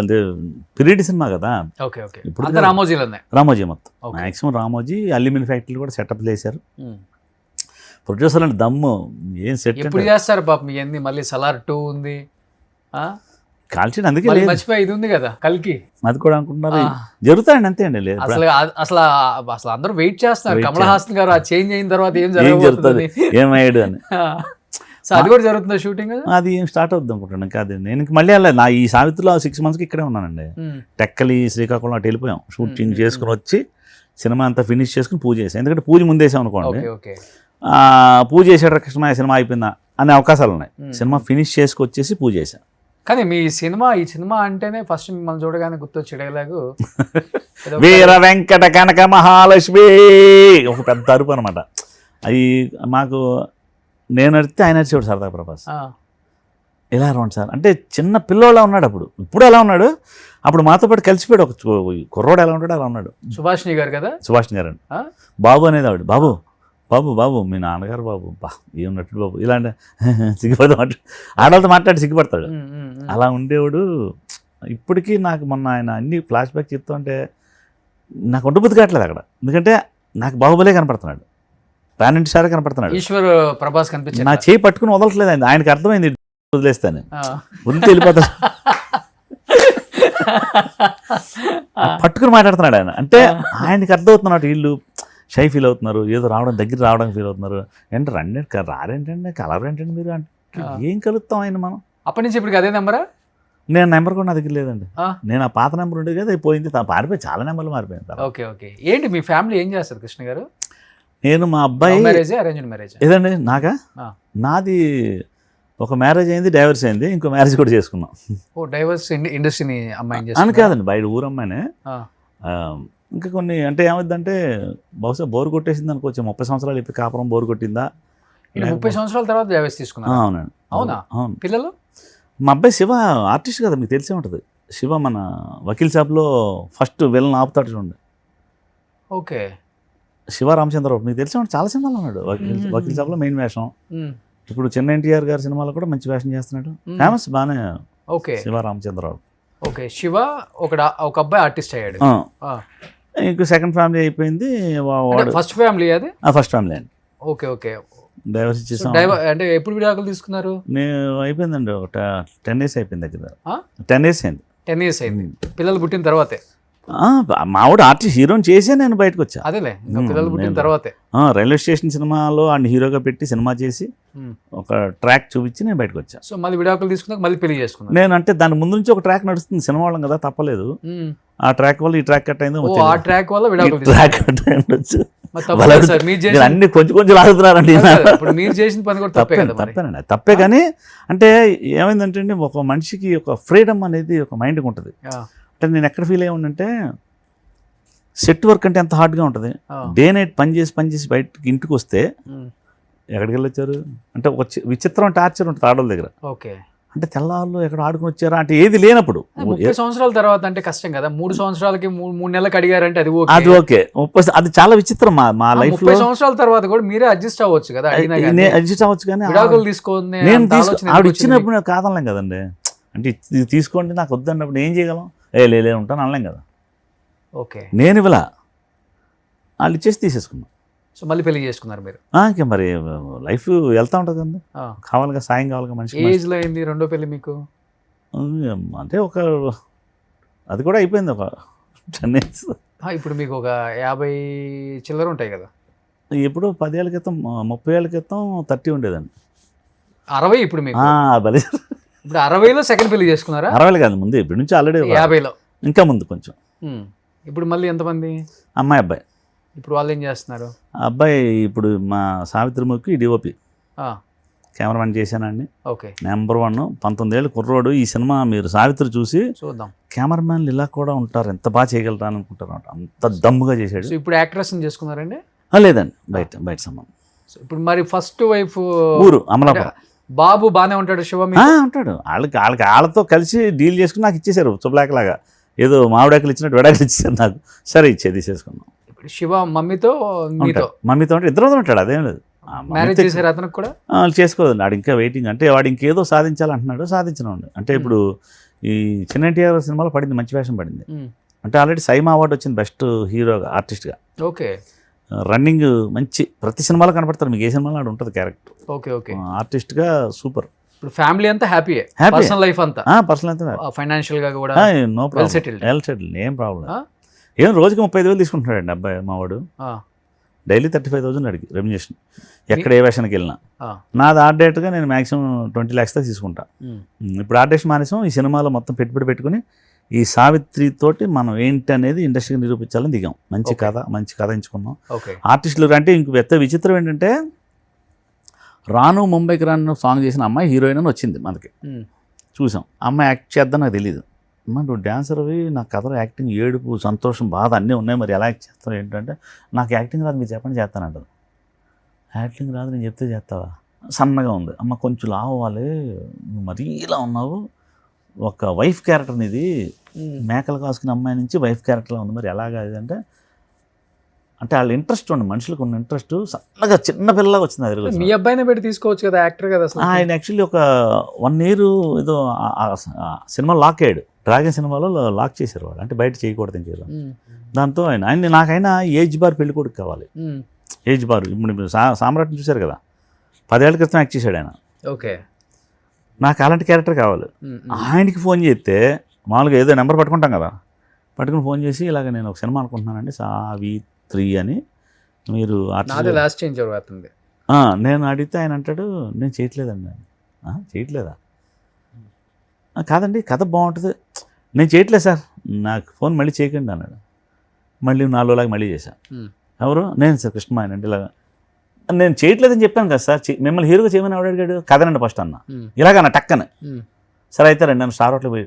అంటే పీరియడ్ సినిమా కదా. ఇప్పుడు రామోజీ మొత్తం మ్యాక్సిమం రామోజీ అల్యూమినియం ఫ్యాక్టరీలు కూడా సెటప్ చేశారు. ప్రొడ్యూసర్ అంటే దమ్ము ఏం సెట్ ఎప్పుడు చేస్తారు పాపం ఇవన్నీ. మళ్ళీ సలార్ 2 ఉంది, కాల్చండి. అందుకే మర్చిపోయి ఇది ఉంది కదా కల్కి, అది కూడా అనుకుంటున్నారు. జరుగుతాయండి అంతే అండి. లేదు అసలు అందరూ వెయిట్ చేస్తున్నారు. కమల్ హాసన్ గారు ఆ చేంజ్ అయిన తర్వాత ఏం జరుగుతుంది, ఏమయ్యాడు అని. సో అది కూడా జరుగుతుంది షూటింగ్. అది ఏం స్టార్ట్ అవుతుంది అనుకుంటాను. కాదు నేను మళ్ళీ వెళ్ళలేదు. నా ఈ సావిత్రిలో 6 months ఇక్కడే ఉన్నానండి. టెక్కలి శ్రీకాకుళం అటు వెళ్ళిపోయాం. షూటింగ్ చేసుకుని వచ్చి సినిమా అంతా ఫినిష్ చేసుకుని పూజ చేసాం. ఎందుకంటే పూజ ముందేసాం అనుకోండి. పూజ చేసాడు కృష్ణ సినిమా అయిపోయిందా అనే అవకాశాలు ఉన్నాయి. సినిమా ఫినిష్ చేసుకొచ్చేసి పూజ చేశాను. కానీ ఈ సినిమా అంటేనే ఫస్ట్ మిమ్మల్ని చూడగానే గుర్తొచ్చి డైలాగు వీర వెంకట కనక మహాలక్ష్మి, ఒక పెద్ద అరుపు అనమాట. అవి మాకు నేను అడిగితే ఆయన అరిచేవాడు సరదా ప్రభాస్. ఎలా రండి సార్ అంటే చిన్న పిల్లోళ్ళ ఉన్నాడు అప్పుడు. ఇప్పుడు ఎలా ఉన్నాడు, అప్పుడు మాతో పాటు కలిసిపోయాడు. ఒక కుర్రోడు ఎలా ఉంటాడు అలా ఉన్నాడు. సుభాష్ని గారు కదా, సుభాష్ని గారు అండి. బాబు అనేది ఆవిడ, బాబు బాబు బాబు మీ నాన్నగారు బాబు ఏం నటుడు బాబు ఇలా అంటే సిగ్గుపడతా ఆడవాళ్ళతో మాట్లాడి సిగ్గుపడతాడు. అలా ఉండేవాడు. ఇప్పటికీ నాకు మొన్న ఆయన అన్ని ఫ్లాష్ బ్యాక్ చెప్తూ ఉంటే నాకు ఒంటబుద్ధి కావట్లేదు అక్కడ. ఎందుకంటే నాకు బాహుబలే కనపడుతున్నాడు, పాన్ ఇంటి స్టార్ కనపడుతున్నాడు. ఈశ్వర్ ప్రభాస్ కనిపించాడు. నా చేయి పట్టుకుని వదలట్లేదు ఆయన. ఆయనకి అర్థమైంది వదిలేస్తాను, వదిలితే వెళ్ళిపోతాడు. పట్టుకుని మాట్లాడుతున్నాడు ఆయన. అంటే ఆయనకి అర్థమవుతున్నాడు వీళ్ళు షై ఫీల్ అవుతున్నారు, ఏదో దగ్గర రావడానికి ఫీల్ అవుతున్నారు. అంటే రండి రారేంటండి, కలర్ ఏంటండి మీరు అంటే ఏం కలుస్తాం ఆయన మనం. అప్పటి నుంచి ఇప్పటికి అదే నెంబరా? నేను నెంబర్ కూడా నా దగ్గర లేదండి. ఆ. నేను ఆ పాత నెంబర్ ఉండేది కదా, పోయింది, పారిపోయి చాలా నెంబర్లు మారిపోయింది తర్వాత. Okay okay. ఏంటి మీ ఫ్యామిలీ ఏం చేస్తారు కృష్ణ గారు? నేను మా అబ్బాయి మ్యారేజ్, అరేంజ్డ్ మ్యారేజ్? ఏదండి నాకా? ఆ. నాది ఒక మ్యారేజ్ అయింది, డైవర్స్ అయింది, ఇంకో మ్యారేజ్ కూడా చేసుకున్నాం. ఓ డైవర్స్ ఇండస్ట్రీని అమ్మాయిని అని కాదండి, బయట ఊరమ్మాయినే. ఇంకా కొన్ని అంటే ఏమైందంటే బహుశా బోర్ కొట్టేసింది అనుకోవచ్చు. 30 సంవత్సరాలు ఇప్పుడు కాపురం బోర్ కొట్టిందా? 30 సంవత్సరాల తర్వాత డైవర్స్ తీసుకున్నారు? అవునండి. అవునా? అవును. పిల్లలు? మా అబ్బాయి శివ ఆర్టిస్ట్ కదా, మీకు తెలిసే ఉంటుంది. శివ మన వకీల్ షాప్లో ఫస్ట్ విలన్ ఆపుతాడు చూడండి. ఓకే. శివ రామచంద్రరావు మీకు తెలిసే ఉంటుంది, చాలా సినిమాలు ఉన్నాడు. వకీల్ షాప్లో మెయిన్ వేషం. ఇప్పుడు చిన్న ఎన్టీఆర్ గారి సినిమాలో కూడా మంచి వేషం చేస్తున్నాడు. ఫేమస్ బాగానే. ఓకే. శివ రామచంద్రరావు. ఓకే. శివ ఒక అబ్బాయి ఆర్టిస్ట్ అయ్యాడు. ఇంకో సెకండ్ ఫ్యామిలీ అయిపోయింది. ఫస్ట్ ఫ్యామిలీ అది? ఫస్ట్ ఫ్యామిలీ అండి. Okay okay. డైవర్స్ ఇచ్చేసాం. అంటే ఎప్పుడు విడాకులు తీసుకున్నారు? నేను అయిపోయిందండి, ఒక 10 years అయిపోయింది దగ్గర. 10 years అయింది. 10 years అయింది. పిల్లలు పుట్టిన తర్వాతే? మావిడ ఆర్టిస్ట్ హీరోని చేసే నేను బయటకు వచ్చా. అదేలే, పిల్లలు పుట్టిన తర్వాతే. రైల్వే స్టేషన్ సినిమాలో ఆయన హీరోగా పెట్టి సినిమా చేసి ఒక ట్రాక్ చూపించి నేను బయటకు వచ్చా. సో మళ్ళీ విడాకులు తీసుకున్నాక మళ్ళీ పెళ్లి చేసుకున్నాను. నేను అంటే దాని ముందు నుంచి ఒక ట్రాక్ నడుస్తుంది, సినిమా వాళ్ళం కదా, తప్పలేదు. ఆ ట్రాక్ వల్ల ఈ ట్రాక్ కట్ అయింది. ఆ ట్రాక్ వల్ల విడాకులు ట్రాక్ కట్ అయ్యొచ్చు. మీరు అన్ని కొంచెం కొంచెం లాగుతున్నారండి. ఇప్పుడు మీరు చేసిన పని కూడా తప్పేనండి, తప్పే. కానీ అంటే ఏమైందంటే అండి, ఒక మనిషికి ఒక ఫ్రీడమ్ అనేది ఒక మైండ్కి ఉంటుంది. అంటే నేను ఎక్కడ ఫీల్ అయ్యి ఉండంటే, సెట్ వర్క్ అంటే ఎంత హార్డ్గా ఉంటుంది. డే నైట్ పని చేసి బయటకి ఇంటికి వస్తే ఎక్కడికి వెళ్ళొచ్చారు అంటే ఒక విచిత్రం టార్చర్ ఉంటుంది ఆడవాళ్ళ దగ్గర. ఓకే. అంటే తెల్లవాళ్ళు ఎక్కడ ఆడుకుని వచ్చారా అంటే ఏది లేనప్పుడు. 30 సంవత్సరాల తర్వాత అంటే కష్టం కదా. 3 సంవత్సరాలకి 3 నెలలకు అడిగారంటే అది ఓకే. అది చాలా విచిత్రం మా లైఫ్ లో. 30 సంవత్సరాల తర్వాత కూడా మీరే అడ్జస్ట్ అవ్వచ్చు కదా. అడ్జస్ట్ అవ్వచ్చు కానీ విడాకులు తీసుకోండి నేను ఆవిడ ఇచ్చినప్పుడు నేను కాదనలేం కదండి. అంటే ఇది తీసుకోండి నాకు వద్దన్నప్పుడు ఏం చేయగలం? లే ఉంటాను అనలేం కదా. ఓకే. నేను ఇవ్వలా, వాళ్ళు ఇచ్చేసి తీసేసుకున్నాను. సో మళ్ళీ పెళ్లి చేసుకున్నారు మీరు? ఇంకా మరి లైఫ్ వెళ్తా ఉంటుంది కదండి, కావాలిగా, సాయం కావాలిగా మనిషి. ఏజ్లో అయింది రెండో పెళ్లి మీకు? అంటే ఒక అది కూడా అయిపోయింది, ఒక 10 years. ఇప్పుడు మీకు ఒక 50 చిల్లర ఉంటాయి కదా. ఎప్పుడు 10 ఏళ్ళ క్రితం 30 ఏళ్ళ క్రితం 30 ఉండేదండి. 60 ఇప్పుడు మీకు? ఇప్పుడు 60లో సెకండ్ పెళ్లి చేసుకున్నారా? 60 కాదు, ముందు ఇప్పటి నుంచి ఆల్రెడీ 50లో ఇంకా ముందు కొంచెం. ఇప్పుడు మళ్ళీ ఎంతమంది? అమ్మాయి అబ్బాయి. ఇప్పుడు వాళ్ళు ఏం చేస్తున్నారు? అబ్బాయి ఇప్పుడు మా సావిత్రిముఖి డిఓపి కెమెరామెన్ చేశానండి. ఓకే. నెంబర్ 1 19 ఏళ్ళు కుర్రోడు. ఈ సినిమా మీరు సావిత్రి చూసి చూద్దాం. కెమెరామెన్లు ఇలా కూడా ఉంటారు, ఎంత బాగా చేయగలరా అనుకుంటారు, అంత దమ్ముగా చేశాడు. ఇప్పుడు యాక్ట్రెస్ చేసుకున్నారండి? లేదండి, బయట సంబంధం. ఇప్పుడు మరి ఫస్ట్ వైఫ్ ఊరు అమలాపురం. బాబు బాగానే ఉంటాడు? శివ ఉంటాడు. వాళ్ళతో కలిసి డీల్ చేసుకుని నాకు ఇచ్చేసారు. చుబ్లాక్ లాగా ఏదో మామిడాకులు ఇచ్చినట్టు విడాకులు ఇచ్చేసారు నాకు. సరే తీసేసుకున్నాం. శివ మమ్మీతో అంటే ఇద్దరు ఉంటాడు, అదేం లేదు. మ్యారేజ్ చేశారు అతనికి కూడా? చేసుకోదండి, వాడు ఇంకా వెయిటింగ్. అంటే వాడు ఇంకేదో సాధించాలంటున్నాడు, సాధించడం. అంటే ఇప్పుడు ఈ చిన్న ఎన్టీఆర్ సినిమాలో పడింది, మంచి వేషం పడింది. అంటే ఆల్రెడీ సైమా అవార్డు వచ్చింది బెస్ట్ హీరోగా, ఆర్టిస్ట్గా. ఓకే. రన్నింగ్ మంచి, ప్రతి సినిమాలో కనపడతారు, మీకు ఏ సినిమాలో ఆడు ఉంటుంది క్యారెక్టర్. Okay okay. ఆర్టిస్ట్గా సూపర్. ఇప్పుడు ఫ్యామిలీ అంతా హ్యాపీ? పర్సనల్ లైఫ్ అంతా? పర్సనల్ అంతా ఫైనాన్షియల్ గా కూడా నో ప్రాబ్లం, వెల్ సెటిల్డ్, ఏం ప్రాబ్లం. ఏం రోజుకి 35,000 తీసుకుంటున్నాడండి అబ్బాయి మావాడు. డైలీ 35,000 అడిగి రెమ్యునేషన్, ఎక్కడ ఏ వేషానికి వెళ్ళినా. నాది ఆర్ట్ డేట్గా నేను మాక్సిమం 20 lakhs దాకా తీసుకుంటా. ఇప్పుడు ఆర్ట్ డేట్ మానేసాం. ఈ సినిమాలో మొత్తం పెట్టుబడి పెట్టుకుని ఈ సావిత్రి తోటి మనం ఏంటి అనేది ఇండస్ట్రీకి నిరూపించాలని దిగాం. మంచి కథ ఎంచుకున్నాం. ఆర్టిస్టులు అంటే ఇంక పెద్ద విచిత్రం ఏంటంటే, రాను ముంబైకి రాను సాంగ్ చేసిన అమ్మాయి హీరోయిన్ అని వచ్చింది మనకి. చూసాం, అమ్మాయి యాక్ట్ చేద్దాం నాకు తెలియదు. నువ్వు డాన్సర్వి, నా కథలో యాక్టింగ్, ఏడుపు, సంతోషం, బాధ అన్నీ ఉన్నాయి, మరి ఎలా యాక్ట్ చేస్తావు ఏంటంటే, నాకు యాక్టింగ్ రాదు, మీరు చెప్పండి చేస్తానంటారు. యాక్టింగ్ రాదు, నేను చెప్తే చేస్తావా? సన్నగా ఉంది అమ్మ, కొంచెం లావు అవ్వాలి, నువ్వు మరీ ఇలా ఉన్నావు, ఒక వైఫ్ క్యారెక్టర్ని ఇది, మేకలు కాసుకున్న అమ్మాయి నుంచి వైఫ్ క్యారెక్టర్లా ఉంది, మరి ఎలాగా అంటే వాళ్ళ ఇంట్రెస్ట్ ఉండి, మనుషులకు ఉన్న ఇంట్రెస్ట్ సన్నగా చిన్న పిల్లలాగా వచ్చింది. అది మీ అబ్బాయిని పెట్టి తీసుకోవచ్చు కదా, యాక్టర్ కదా. ఆయన యాక్చువల్లీ ఒక 1 year ఏదో సినిమా లాక్ అయ్యాడు, డ్రాగన్ సినిమాలో లాక్ చేశారు వాళ్ళు, అంటే బయట చేయకూడదు ఇంకేదో. దాంతో నాకైనా ఏజ్ బార్ పెళ్లి కొడుకు కావాలి. ఏజ్ బార్ ఇప్పుడు సామ్రాట్ని చూశారు కదా, 10 ఏళ్ల క్రితం యాక్ట్ చేశాడు ఆయన. ఓకే. నాకు అలాంటి క్యారెక్టర్ కావాలి. ఆయనకి ఫోన్ చేస్తే మామూలుగా ఏదో నెంబర్ పట్టుకుంటాం కదా, పట్టుకుని ఫోన్ చేసి ఇలాగ నేను ఒక సినిమా అనుకుంటున్నానండి సావిత్రి అని, మీరు లాస్ట్ చేంజ్ అవుతుంది. నేను అడిగితే ఆయన అంటాడు, నేను చేయట్లేదండి. చేయట్లేదా? కాదండి కథ బాగుంటుంది, నేను చేయట్లేదు సార్, నాకు ఫోన్ మళ్ళీ చేయకండి అన్నాడు. మళ్ళీ 4 రోజులాగా మళ్ళీ చేశాను. ఎవరు? నేను సార్ కృష్ణమాయన్ అంటే ఇలాగ నేను చేయట్లేదని చెప్పాను కదా సార్, మిమ్మల్ని హీరోగా చేయమని ఆవిడ అడిగాడు. కథనండి ఫస్ట్ అన్న, ఇలాగన్న టక్కన. సరే అయితే రండి నన్ను స్టార్ హోటల్కి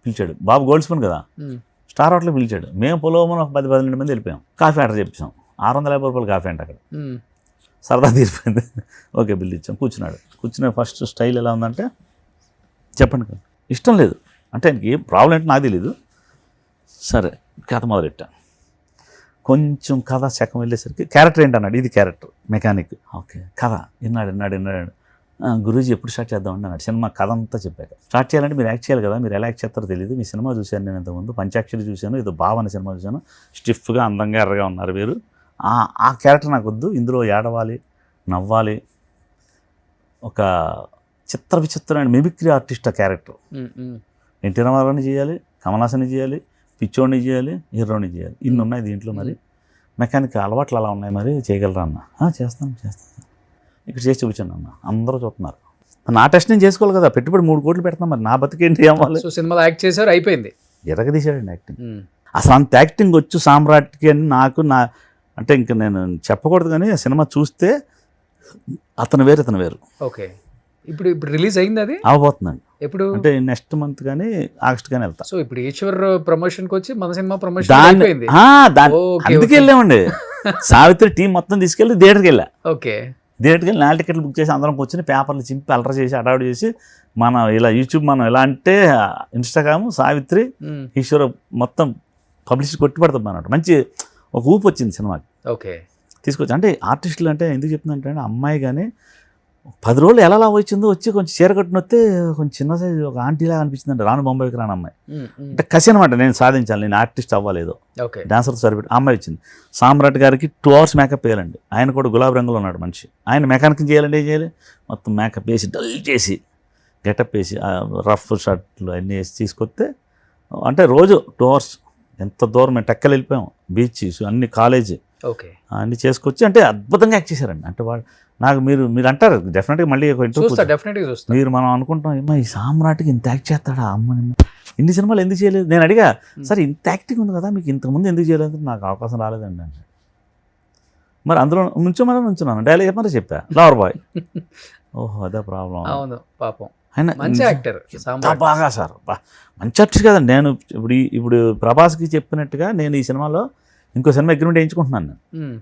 పిలిచాడు. బాబు గోల్డ్ స్పూన్ కదా, స్టార్ హోటల్కి పిలిచాడు. మేము పొలవమని ఒక 10-12 మంది వెళ్ళిపోయాం. కాఫీ ఆర్డర్ చెప్పాం. 650 రూపాయలు కాఫీ అంటే అక్కడ. సరదా తీరిపోయింది. ఓకే బిల్ ఇచ్చాం. కూర్చున్న ఫస్ట్ స్టైల్ ఎలా ఉందంటే చెప్పండి కదా, ఇష్టం లేదు అంటే ఆయనకి ఏం ప్రాబ్లం అంటే నాకు తెలీదు. సరే కథ మొదలెట్టా. కొంచెం కథ శకం వెళ్ళేసరికి క్యారెక్టర్ ఏంటన్నాడు, ఇది క్యారెక్టర్ మెకానిక్. ఓకే కథ విన్నాడు. గురూజీ ఎప్పుడు స్టార్ట్ చేద్దామండి అన్నాడు. సినిమా కథ అంతా చెప్పాక స్టార్ట్ చేయాలంటే మీరు యాక్ట్ చేయాలి కదా, మీరు ఎలా యాక్ట్ చేస్తారో తెలియదు, మీ సినిమా చూశాను నేను ఇంతకుముందు, పంచాక్షరి చూశాను, ఏదో బావ అనే సినిమా చూశాను, స్టిఫ్గా అందంగా ఎర్రగా ఉన్నారు మీరు, ఆ క్యారెక్టర్ నాకు వద్దు, ఇందులో ఏడవాలి, నవ్వాలి, ఒక విచిత్రమైన మిమిక్రీ ఆర్టిస్ట్ ఆ క్యారెక్టర్. ఎన్టీ రామారావుని చేయాలి, కమలాసన్ని చేయాలి, పిచ్చోడిని చేయాలి, హీరోని చేయాలి, ఇన్ని ఉన్నాయి దీంట్లో. మరి మెకానిక్ అలవాట్లు అలా ఉన్నాయి, మరి చేయగలరా అన్న? చేస్తాను ఇక్కడ చేసి చూపించాను అన్న. అందరూ చూస్తున్నారు. నా టెస్ట్ నేను చేసుకోవాలి కదా, పెట్టుబడి 3 కోట్లు పెడతాను, మరి నా బతికేంటి అవ్వాలి. సో సినిమాలో యాక్ట్ చేశారు, అయిపోయింది. ఎరగదీశాడండి యాక్టింగ్. అసలు అంత యాక్టింగ్ వచ్చు సామ్రాట్కి అని నాకు అంటే ఇంకా నేను చెప్పకూడదు, కానీ సినిమా చూస్తే అతను వేరు. ఓకే, ఇప్పుడు రిలీజ్ అయింది, అది అవబోతుందండి. ఎప్పుడు అంటే నెక్స్ట్ మంత్ కానీ ఆగస్ట్ కానీ వెళ్తా. సో ఇప్పుడు ఈశ్వర్ ప్రమోషన్కి వచ్చి మన సినిమా ప్రమోషన్ దాన్ని అయిపోయింది. అందుకే వెళ్ళామండి. సావిత్రి టీం మొత్తం తీసుకెళ్ళి థియేటర్కి వెళ్ళా. ఓకే, థియేటర్కి వెళ్ళి 4 టికెట్లు బుక్ చేసి అందరం కూర్చొని పేపర్లు చింపి అలర చేసి అడావిడి చేసి మన ఇలా యూట్యూబ్ మనం ఎలా అంటే ఇన్స్టాగ్రామ్ సావిత్రి ఈశ్వర్ మొత్తం పబ్లిసిటీ కొట్టి పడుతుంది అన్నట్టు. మంచి ఒక ఊపు వచ్చింది సినిమాకి. ఓకే, తీసుకొచ్చి అంటే ఆర్టిస్టులు అంటే ఎందుకు చెప్తుందంటే అమ్మాయి కానీ 10 రోజులు ఎలా వచ్చిందో, వచ్చి కొంచెం చీర కట్టుని వస్తే కొంచెం చిన్న సైజు ఒక ఆంటీలాగా అనిపించింది అంటే రాను బొంబాయికి రాను అమ్మాయి. అంటే కసి అనమాట, నేను సాధించాలి, నేను ఆర్టిస్ట్ అవ్వలేదు, డాన్సర్ సరిపెట్టి అమ్మాయి వచ్చింది. సామ్రాట్ గారికి 2 hours మేకప్ వేయాలండి. ఆయన కూడా గులాబీ రంగులో ఉన్నాడు మనిషి. ఆయన మెకానిక్ చేయాలంటే ఏం చేయాలి, మొత్తం మేకప్ వేసి డల్ చేసి గెటప్ వేసి రఫ్ షర్ట్లు అన్నీ వేసి తీసుకొస్తే అంటే రోజు 2 hours ఎంత దూరం మేము టెక్కలు వెళ్ళిపోయాం, బీచ్ అన్ని కాలేజీ అన్నీ చేసుకొచ్చి అంటే అద్భుతంగా యాక్ట్ చేశారండి. అంటే వాళ్ళు నాకు మీరు అంటారు డెఫినెట్గా మళ్ళీ మీరు మనం అనుకుంటాం ఏమో ఈ సామ్రాట్కి ఇంత యాక్ట్ చేస్తాడా అమ్మని, ఇన్ని సినిమాలు ఎందుకు చేయలేదు. నేను అడిగా సరే ఇంత యాక్టింగ్ ఉంది కదా మీకు ఇంతకుముందు ఎందుకు చేయలేదు, నాకు అవకాశం రాలేదండి అంటే. మరి అందులో నుంచున్నాను డైలాగ్ చెప్పారు చెప్పా లవర్ బాయ్. ఓహో అదే ప్రాబ్లం. అవును పాపం, ఆయన మంచి యాక్టర్ బాగా సార్, మంచి ఆర్టిస్ట్ కదండి. నేను ఇప్పుడు ప్రభాస్కి చెప్పినట్టుగా నేను ఈ సినిమాలో ఇంకో సినిమా అగ్రిమెంట్ వేయించుకుంటున్నాను. నేను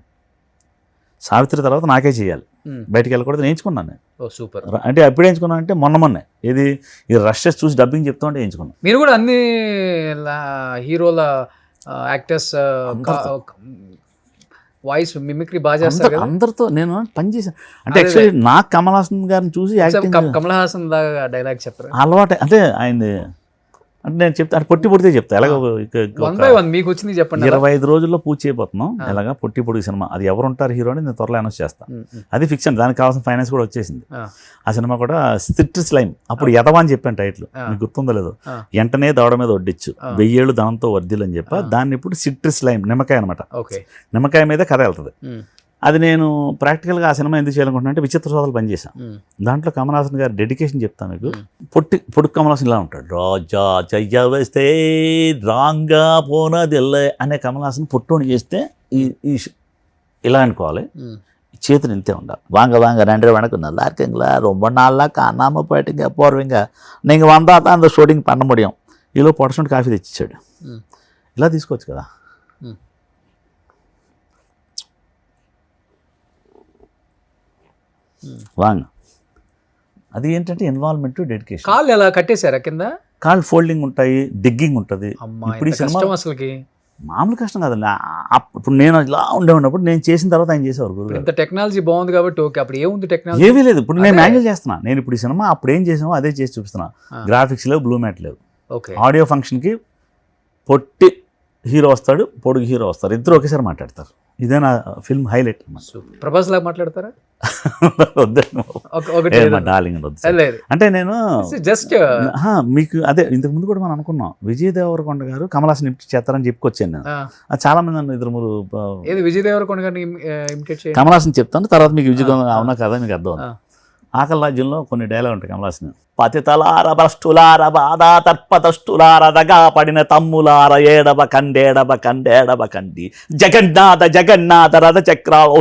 సావిత్రి తర్వాత నాకే చేయాలి, బయటికి వెళ్ళకూడదు వేయించుకున్నాను నేను. సూపర్. అంటే ఎప్పుడు వేయించుకున్నాను అంటే మొన్నే ఇది ఈ రషెస్ చూసి డబ్బింగ్ చెప్తా ఉంటే వేయించుకున్నాను. మీరు కూడా అన్ని హీరోల యాక్టర్స్ వాయిస్ మిమిక్రీ బాగా చేస్తారు. అందరితో నేను పనిచేసాను. అంటే యాక్చువల్లీ నాకు కమల్ హాసన్ గారిని చూసి కమల్ హాసన్ దాకా డైలాగ్ చెప్పారు అలవాటు. అంటే ఆయన అంటే నేను చెప్తా అంటే పొట్టిదే చెప్తా. ఎలాగ మీకు వచ్చింది చెప్పండి. 25 రోజుల్లో పూర్తి చేయబోతున్నాం. ఎలాగా పొట్టి సినిమా, అది ఎవరు ఉంటారు హీరో అని నేను త్వరలో అనౌన్స్ చేస్తాను. అది ఫిక్షన్, దానికి కావాల్సిన ఫైనాన్స్ కూడా వచ్చేసింది. ఆ సినిమా కూడా సిట్రస్ లైమ్, అప్పుడు యదవా అని చెప్పాను టైటిల్, మీకు గుర్తుందో లేదో, వెంటనే దవడ మీద వడ్డిచ్చు 1000 ఏళ్ళు ధనంతో వర్ధిల్లు అని చెప్పా. దాన్ని ఇప్పుడు సిట్రస్ లైమ్, నిమ్మకాయ అనమాట, నిమ్మకాయ మీద కథ వెళ్తుంది. అది నేను ప్రాక్టికల్గా ఆ సినిమా ఎందుకు చేయాలనుకుంటున్నా అంటే విచిత్ర సోదరులు పనిచేశాను. దాంట్లో కమల్ హాసన్ గారు డెడికేషన్ చెప్తాను మీకు. పొట్టి కమల్ హాసన్ ఇలా ఉంటాడు, రాజా చెయ్య వేస్తే రాంగా పోనదిల్లే అనే కమల్ హాసన్ పొట్టోని చేస్తే ఈ ఇలా అనుకోవాలి, చేతులు ఇంతే ఉండాలి. வாங்க 2 வணக்கம் நல்லா இருக்குங்களா, ரொம்ப நாளாக காணாமல் போயிட்டீங்க போடுவீங்க, நீங்கள் வந்தால் தான் அந்த ஷூட்டிங் பண்ண முடியும். ఈలో పొట్టసొంటి కాఫీ తెచ్చిచ్చాడు. ఇలా తీసుకోవచ్చు కదా. వాంగ్ అది ఏంటంటే ఇన్వాల్వ్మెంట్, డెడికేషన్. కాళ్ళు ఎలా కట్టేశారా కింద? కాళ్ళు ఫోల్డింగ్ ఉంటాయి, డిగ్గింగ్ ఉంటుంది. ఇప్పుడు ఈ సినిమా అసలుకి మామూలు కష్టం కాదండి. ఇప్పుడు నేను ఇలా ఉన్నప్పుడు నేను చేసిన తర్వాత ఆయన చేసేవారు గురువు. ఇంత టెక్నాలజీ బాగుంది కాబట్టి ఓకే, అప్పుడు ఏముంది టెక్నాలజీ? ఏమీ లేదు. ఇప్పుడు నేను మ్యానేజ్ చేస్తున్నా. నేను ఇప్పుడు ఈ సినిమా అప్పుడు ఏం చేసామో అదే చేసి చూపిస్తున్నా. గ్రాఫిక్స్ లేవు, బ్లూ మ్యాట్ లేవు. ఆడియో ఫంక్షన్కి పొట్టి హీరో వస్తాడు, పొడుగు హీరో వస్తారు, ఇద్దరు ఒకేసారి మాట్లాడతారు. ఇదే నా ఫిల్మ్ హైలైట్. ప్రభాస్ లాగా మాట్లాడతారా? అంటే నేను జస్ట్ మీకు అదే ఇంతకు ముందు కూడా మనం అనుకున్నాం, విజయ్ దేవరకొండ గారు కమల్ హాసన్ ఇమిటేట్ చేస్తారని చెప్పుకొచ్చాను నేను. చాలా మంది నన్ను 2-3 విజయ్ దేవరకొండ గారిని కమల్ హాసన్ చెప్తాను, తర్వాత మీకు విజయ్ అవునా కదా మీకు అర్థం. ఆకలి రాజ్యంలో కొన్ని డైలాగ్ ఉంటాయి కమలాసన్. పతితలార భ్రష్టులార బాధా తర్పతష్టులార దగా పడిన తమ్ములార ఏడవ కండి జగన్నాథ జగన్నాథ రథ చక్రాలు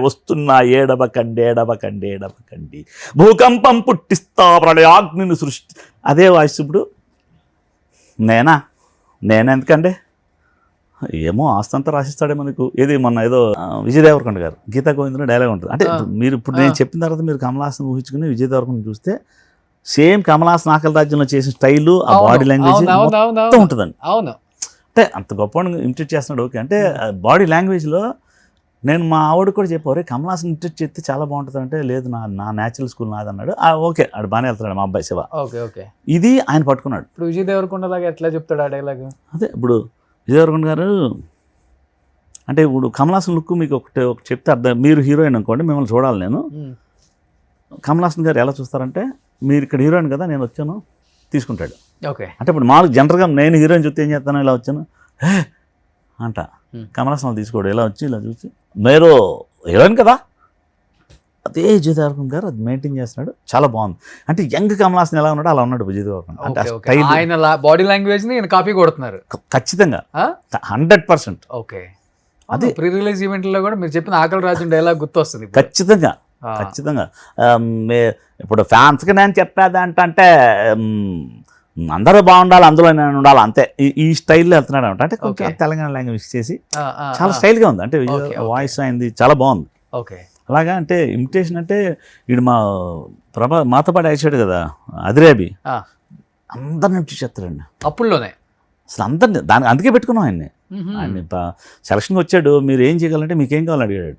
వస్తున్నాయి ఏడవ కండి భూకంపం పుట్టిస్తా ప్రళయాగ్నిని సృష్టి. అదే వాయిస్ ఇప్పుడు నేనెందుకండి ఏమో ఆస్తంతా రాసిస్తాడే మనకు. ఏది మొన్న ఏదో విజయ్ దేవరకొండ గారు గీతా గోవిందంలో డైలాగ్ ఉంటుంది. అంటే మీరు ఇప్పుడు నేను చెప్పిన తర్వాత మీరు కమల్ హాసన్ ఊహించుకుని విజయ్ దేవరకొండ చూస్తే సేమ్ కమల్ హాసన్ ఆకలి రాజ్యంలో చేసిన స్టైలు, ఆ బాడీ లాంగ్వేజ్ మొత్తం ఉంటుందండి. అవును, అంటే అంత గొప్ప ఇమిటేట్ చేస్తున్నాడు. ఓకే, అంటే బాడీ లాంగ్వేజ్లో నేను మా ఆవిడ కూడా చెప్పారు కమల్ హాసన్ ఇమిటేట్ చేస్తే చాలా బాగుంటుంది. అంటే లేదు నా న్యాచురల్ స్కూల్ నాది అన్నాడు. ఓకే, ఆడు బాగానే వెళ్తున్నాడు మా అబ్బాయి శివ. ఓకే ఇది ఆయన పట్టుకున్నాడు. ఇప్పుడు విజయ్ దేవరకొండ లాగా ఎట్లా చెప్తాడు ఆ డైలాగ్? అదే ఇప్పుడు విజయ్ దేవరకొండ గారు అంటే ఇప్పుడు కమల్ హాసన్ లుక్ మీకు ఒకటి చెప్తే అర్థం. మీరు హీరోయిన్ అనుకోండి, మిమ్మల్ని చూడాలి నేను. కమల్ హాసన్ గారు ఎలా చూస్తారంటే మీరు ఇక్కడ హీరోయిన్ కదా నేను వచ్చాను తీసుకుంటాడు. ఓకే, అంటే ఇప్పుడు మాకు జనరల్గా నేను హీరోయిన్ చూస్తే ఏం చేస్తాను, ఇలా వచ్చాను అంట. కమల్ హాసన్ తీసుకోడు, ఇలా వచ్చి ఇలా చూసి మీరు హీరోయిన్ కదా. అదే విజయ్ దేవరకొండ గారు అది మెయింటైన్ చేస్తున్నాడు, చాలా బాగుంది. అంటే యంగ్ కమల్ హాసన్ ఎలా ఉన్నాడో అలా ఉన్నాడు విజయ్ దేవరకొండ. అంటే ఆయన బాడీ లాంగ్వేజ్ ని కాపీ కొడుతున్నారు ఖచ్చితంగా 100%. ఓకే, అదే ప్రీ రిలీజ్ ఈవెంట్ లో కూడా మీరు చెప్పిన ఆకలి రాజు డైలాగ్ గుర్తొస్తుంది ఖచ్చితంగా. ఇప్పుడు ఫ్యాన్స్కి నేను చెప్పేది ఏంటంటే అందరూ బాగుండాలి, అందులో నేను ఉండాలి, అంతే. ఈ స్టైల్లో వెళ్తున్నాడు అనమాట. అంటే కొంచెం తెలంగాణ లాంగ్వేజ్ చేసి చాలా స్టైల్గా ఉంది. అంటే వాయిస్ అయింది చాలా బాగుంది. ఓకే, అలాగా అంటే ఇమిటేషన్ అంటే వీడు మాతో పాటు వేసాడు కదా అదిరేబి, అందరిని ఇమిటేట్ చేస్తాడండి అప్పుల్లోనే. అసలు అందరిని అందుకే పెట్టుకున్నాం ఆయన్ని. ఆయన సెలక్షన్కి వచ్చాడు, మీరు ఏం చేయగలంటే మీకేం కావాలని అడిగాడు.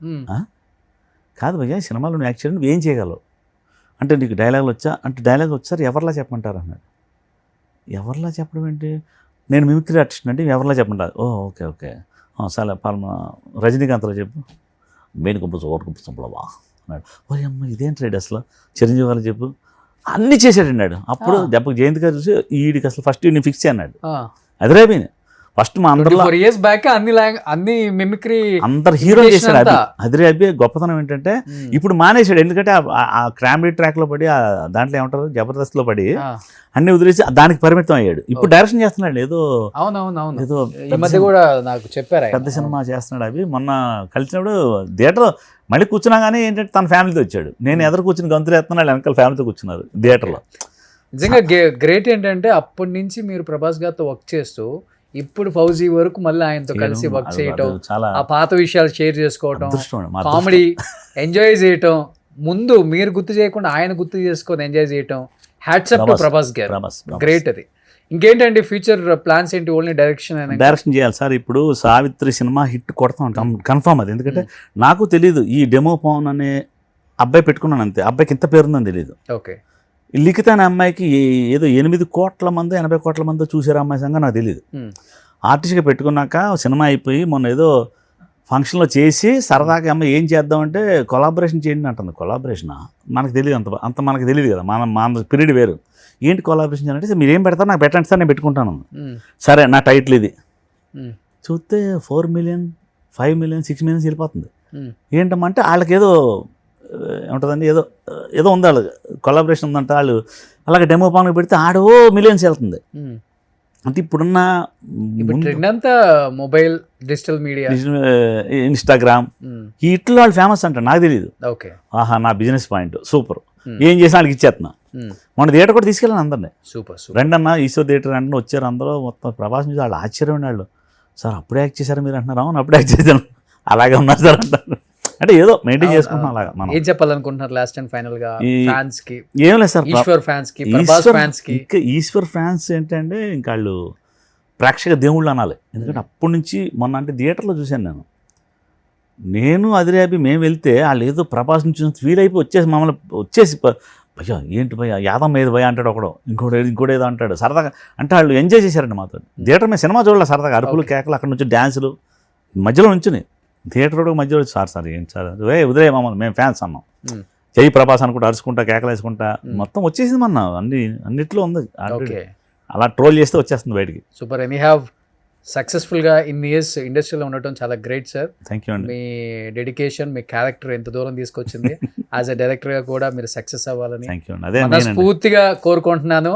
కాదు భయ్యా, సినిమాలో నువ్వు యాక్ట్ చేయడం నువ్వు ఏం చేయగలవు అంటే నీకు డైలాగులు వచ్చా అంటే డైలాగ్ వచ్చారు ఎవరిలా చెప్పమంటారు అన్నాడు. ఎవరిలా చెప్పడం ఏంటి, నేను మిమిక్రీ ఆర్టిస్ట్ అంటే ఎవరిలా చెప్పమంటారు. ఓకే సరే రజనీకాంత్లో చెప్పు, మెయిన్ గుంపు ఓటు గుంపుతుంపలవా అన్నాడు. అమ్మ ఇదేంటి రైడ్ అసలు చిరంజీవి వాళ్ళకి చెప్పు, అన్నీ చేశాడు అన్నాడు. అప్పుడు దెబ్బకి జయంత్ గారు చూసి వీడికి అసలు ఫస్ట్ నేను ఫిక్స్ అన్నాడు. అదిరేపోయింది ఫస్ట్ మా అందరిలో అన్ని మిమిక్రీ అందరు హీరో చేశాడు. అదిరే అబ్బి గొప్పతనం ఏంటంటే ఇప్పుడు మానేశాడు. ఎందుకంటే ఆ క్రామ్రీ ట్రాక్ లో పడి దాంట్లో ఏమంటారు జబర్దస్త్ లో పడి అన్ని వదిలేసి దానికి పరిమితం అయ్యాడు. ఇప్పుడు డైరెక్షన్ చేస్తున్నాడు ఏదో ఏదో నాకు చెప్పారు పెద్ద సినిమా చేస్తున్నాడు. అవి మొన్న కలిసినప్పుడు థియేటర్ మళ్ళీ కూర్చున్నా కానీ ఏంటంటే తన ఫ్యామిలీతో వచ్చాడు. నేను ఎదురు కూర్చుని గంతులు వేస్తున్నాడు, వెనకాల ఫ్యామిలీతో కూర్చున్నారు థియేటర్లో. నిజంగా గ్రేట్ ఏంటంటే అప్పటి నుంచి మీరు ప్రభాస్ గారితో వర్క్ చేస్తూ ఇప్పుడు ఫౌజీ వరకు మళ్ళీ ఆయనతో కలిసి వర్క్ చేయటం, ఆ పాత విషయాలు షేర్ చేసుకోవటం, కామెడీ ఎంజాయ్ చేయటం, ముందు మీరు గుర్తు చేయకుండా ఆయన గుర్తు చేసుకొని ఎంజాయ్ చేయటం. హ్యాట్స్ అప్ టు ప్రభాస్ గారు, గ్రేట్. అది ఇంకేంటండి ఫ్యూచర్ ప్లాన్స్ ఏంటి? ఓన్లీ డైరెక్షన్ చేయాలి సార్. ఇప్పుడు సావిత్రి సినిమా హిట్ కొడతాం కన్ఫర్మ్ అది. ఎందుకంటే నాకు తెలియదు ఈ డెమో పవన్ అనే అబ్బాయి పెట్టుకున్నాను అంతే. అబ్బాయికి ఎంత పేరుందని తెలియదు. ఓకే, లిఖిత అనే అమ్మాయికి ఏదో 8 కోట్ల మంది 80 కోట్ల మంది చూసారు అమ్మాయి సంగతి నాకు తెలియదు. ఆర్టిస్ట్గా పెట్టుకున్నాక సినిమా అయిపోయి మొన్న ఏదో ఫంక్షన్లో చేసి సరదాగా అమ్మాయి ఏం చేద్దామంటే కొలాబరేషన్ చేయండి అంటుంది. కొలాబరేషనా మనకు తెలియదు, అంత మనకు తెలియదు కదా, మన పీరియడ్ వేరు. ఏంటి కొలాబరేషన్ చేయాలంటే మీరు ఏం పెడతారు నాకు పెట్టండి సార్ నేను పెట్టుకుంటాను. సరే నా టైటిల్ ఇది చూస్తే 4 మిలియన్ 5 మిలియన్ 6 మిలియన్స్ వెళ్ళిపోతుంది. ఏంటమ్మా అంటే వాళ్ళకి ఏదో ఏముంటుందండి, ఏదో ఉంది వాళ్ళు కొలాబరేషన్ ఉందంట. వాళ్ళు అలాగే డెమో పాన్కి పెడితే ఆడో మిలియన్స్ వెళ్తుంది. అంటే ఇప్పుడున్న అంతా మొబైల్ డిజిటల్ మీడియా ఇన్స్టాగ్రామ్ ఇట్లా వాళ్ళు ఫేమస్ అంట. నాకు తెలియదు. ఆహా నా బిజినెస్ పాయింట్ సూపర్, ఏం చేసినా వాళ్ళకి ఇచ్చేస్తున్నా. మన థియేటర్ కూడా తీసుకెళ్ళాను అందరినీ. సూపర్ రెండు అన్న ఈశ్వర్ థియేటర్ అంటే వచ్చారు అందరూ. మొత్తం ప్రభాస్ మీద వాళ్ళు ఆశ్చర్యం వాళ్ళు. సార్ అప్పుడే యాక్ట్ చేశారు మీరు అంటున్నారు. అవును అప్పుడే యాక్ట్ చేశాను, అలాగే ఉన్నారు సార్ అంటారు. అంటే ఏదో మెయింటైన్ చేసుకుంటున్నాం అలాగా. మనం ఏం చెప్పాలనుకుంటున్నారు లాస్ట్ అండ్ ఫైనల్ గా ఫ్యాన్స్ కి? ఏం లేదు సార్, ఈశ్వర్ ఫ్యాన్స్ కి, ప్రభాస్ ఫ్యాన్స్ కి. ఈశ్వర్ ఫ్యాన్స్ ఏంటంటే ఇంకా వాళ్ళు ప్రేక్షక దేవుళ్ళు అనాలి. ఎందుకంటే అప్పటి నుంచి మొన్న అంటే థియేటర్లో చూశాను నేను అదిరేపి మేము వెళ్తే వాళ్ళు ఏదో ప్రభాస్ నుంచి ఫీల్ అయిపోయి వచ్చేసి మమ్మల్ని వచ్చేసి భయ్యా ఏంటి భయ్యా యాదమ్మ ఏది భయ్యా అంటాడు ఒకడు, ఇంకోటి ఏదో అంటాడు సరదాగా. అంటే వాళ్ళు ఎంజాయ్ చేశారండి మాతో. థియేటర్ మీద సినిమా చూడాలి సరదాగా, అరుపులు కేకలు, అక్కడ నుంచి డ్యాన్సులు మధ్యలో నుంచుని థియేటర్ మధ్యలో సార్ ఏంటి సార్ ఉదయ మమ్మల్ని మేము ఫ్యాన్స్ అన్నాం. జై ప్రభాస్ అనుకుంటా అరుచుకుంటా కేకలు వేసుకుంటా మొత్తం వచ్చేసింది మన అన్నిట్లో ఉంది. అలా ట్రోల్ చేస్తే వచ్చేస్తుంది బయటికి. సూపర్. ఎనీ హ్యావ్ సక్సెస్ఫుల్గా ఇన్ని ఇయర్స్ ఇండస్ట్రీలో ఉండటం చాలా గ్రేట్ సార్. థ్యాంక్ యూ అండి. మీ డెడికేషన్, మీ క్యారెక్టర్ ఎంత దూరం తీసుకొచ్చింది. యాజ్ అ డైరెక్టర్గా కూడా మీరు సక్సెస్ అవ్వాలని థ్యాంక్ యూ అండి. అదే మెయిన్ అండి. పూర్తిగా కోరుకుంటున్నాను.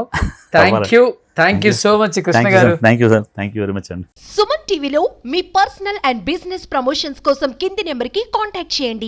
Thank you so much Krishna garu. Thank you sir. Thank you very much అండి. సుమన్ టీవీలో మీ పర్సనల్ అండ్ బిజినెస్ ప్రమోషన్స్ కోసం కింది నెంబర్కి కాంటాక్ట్ చేయండి.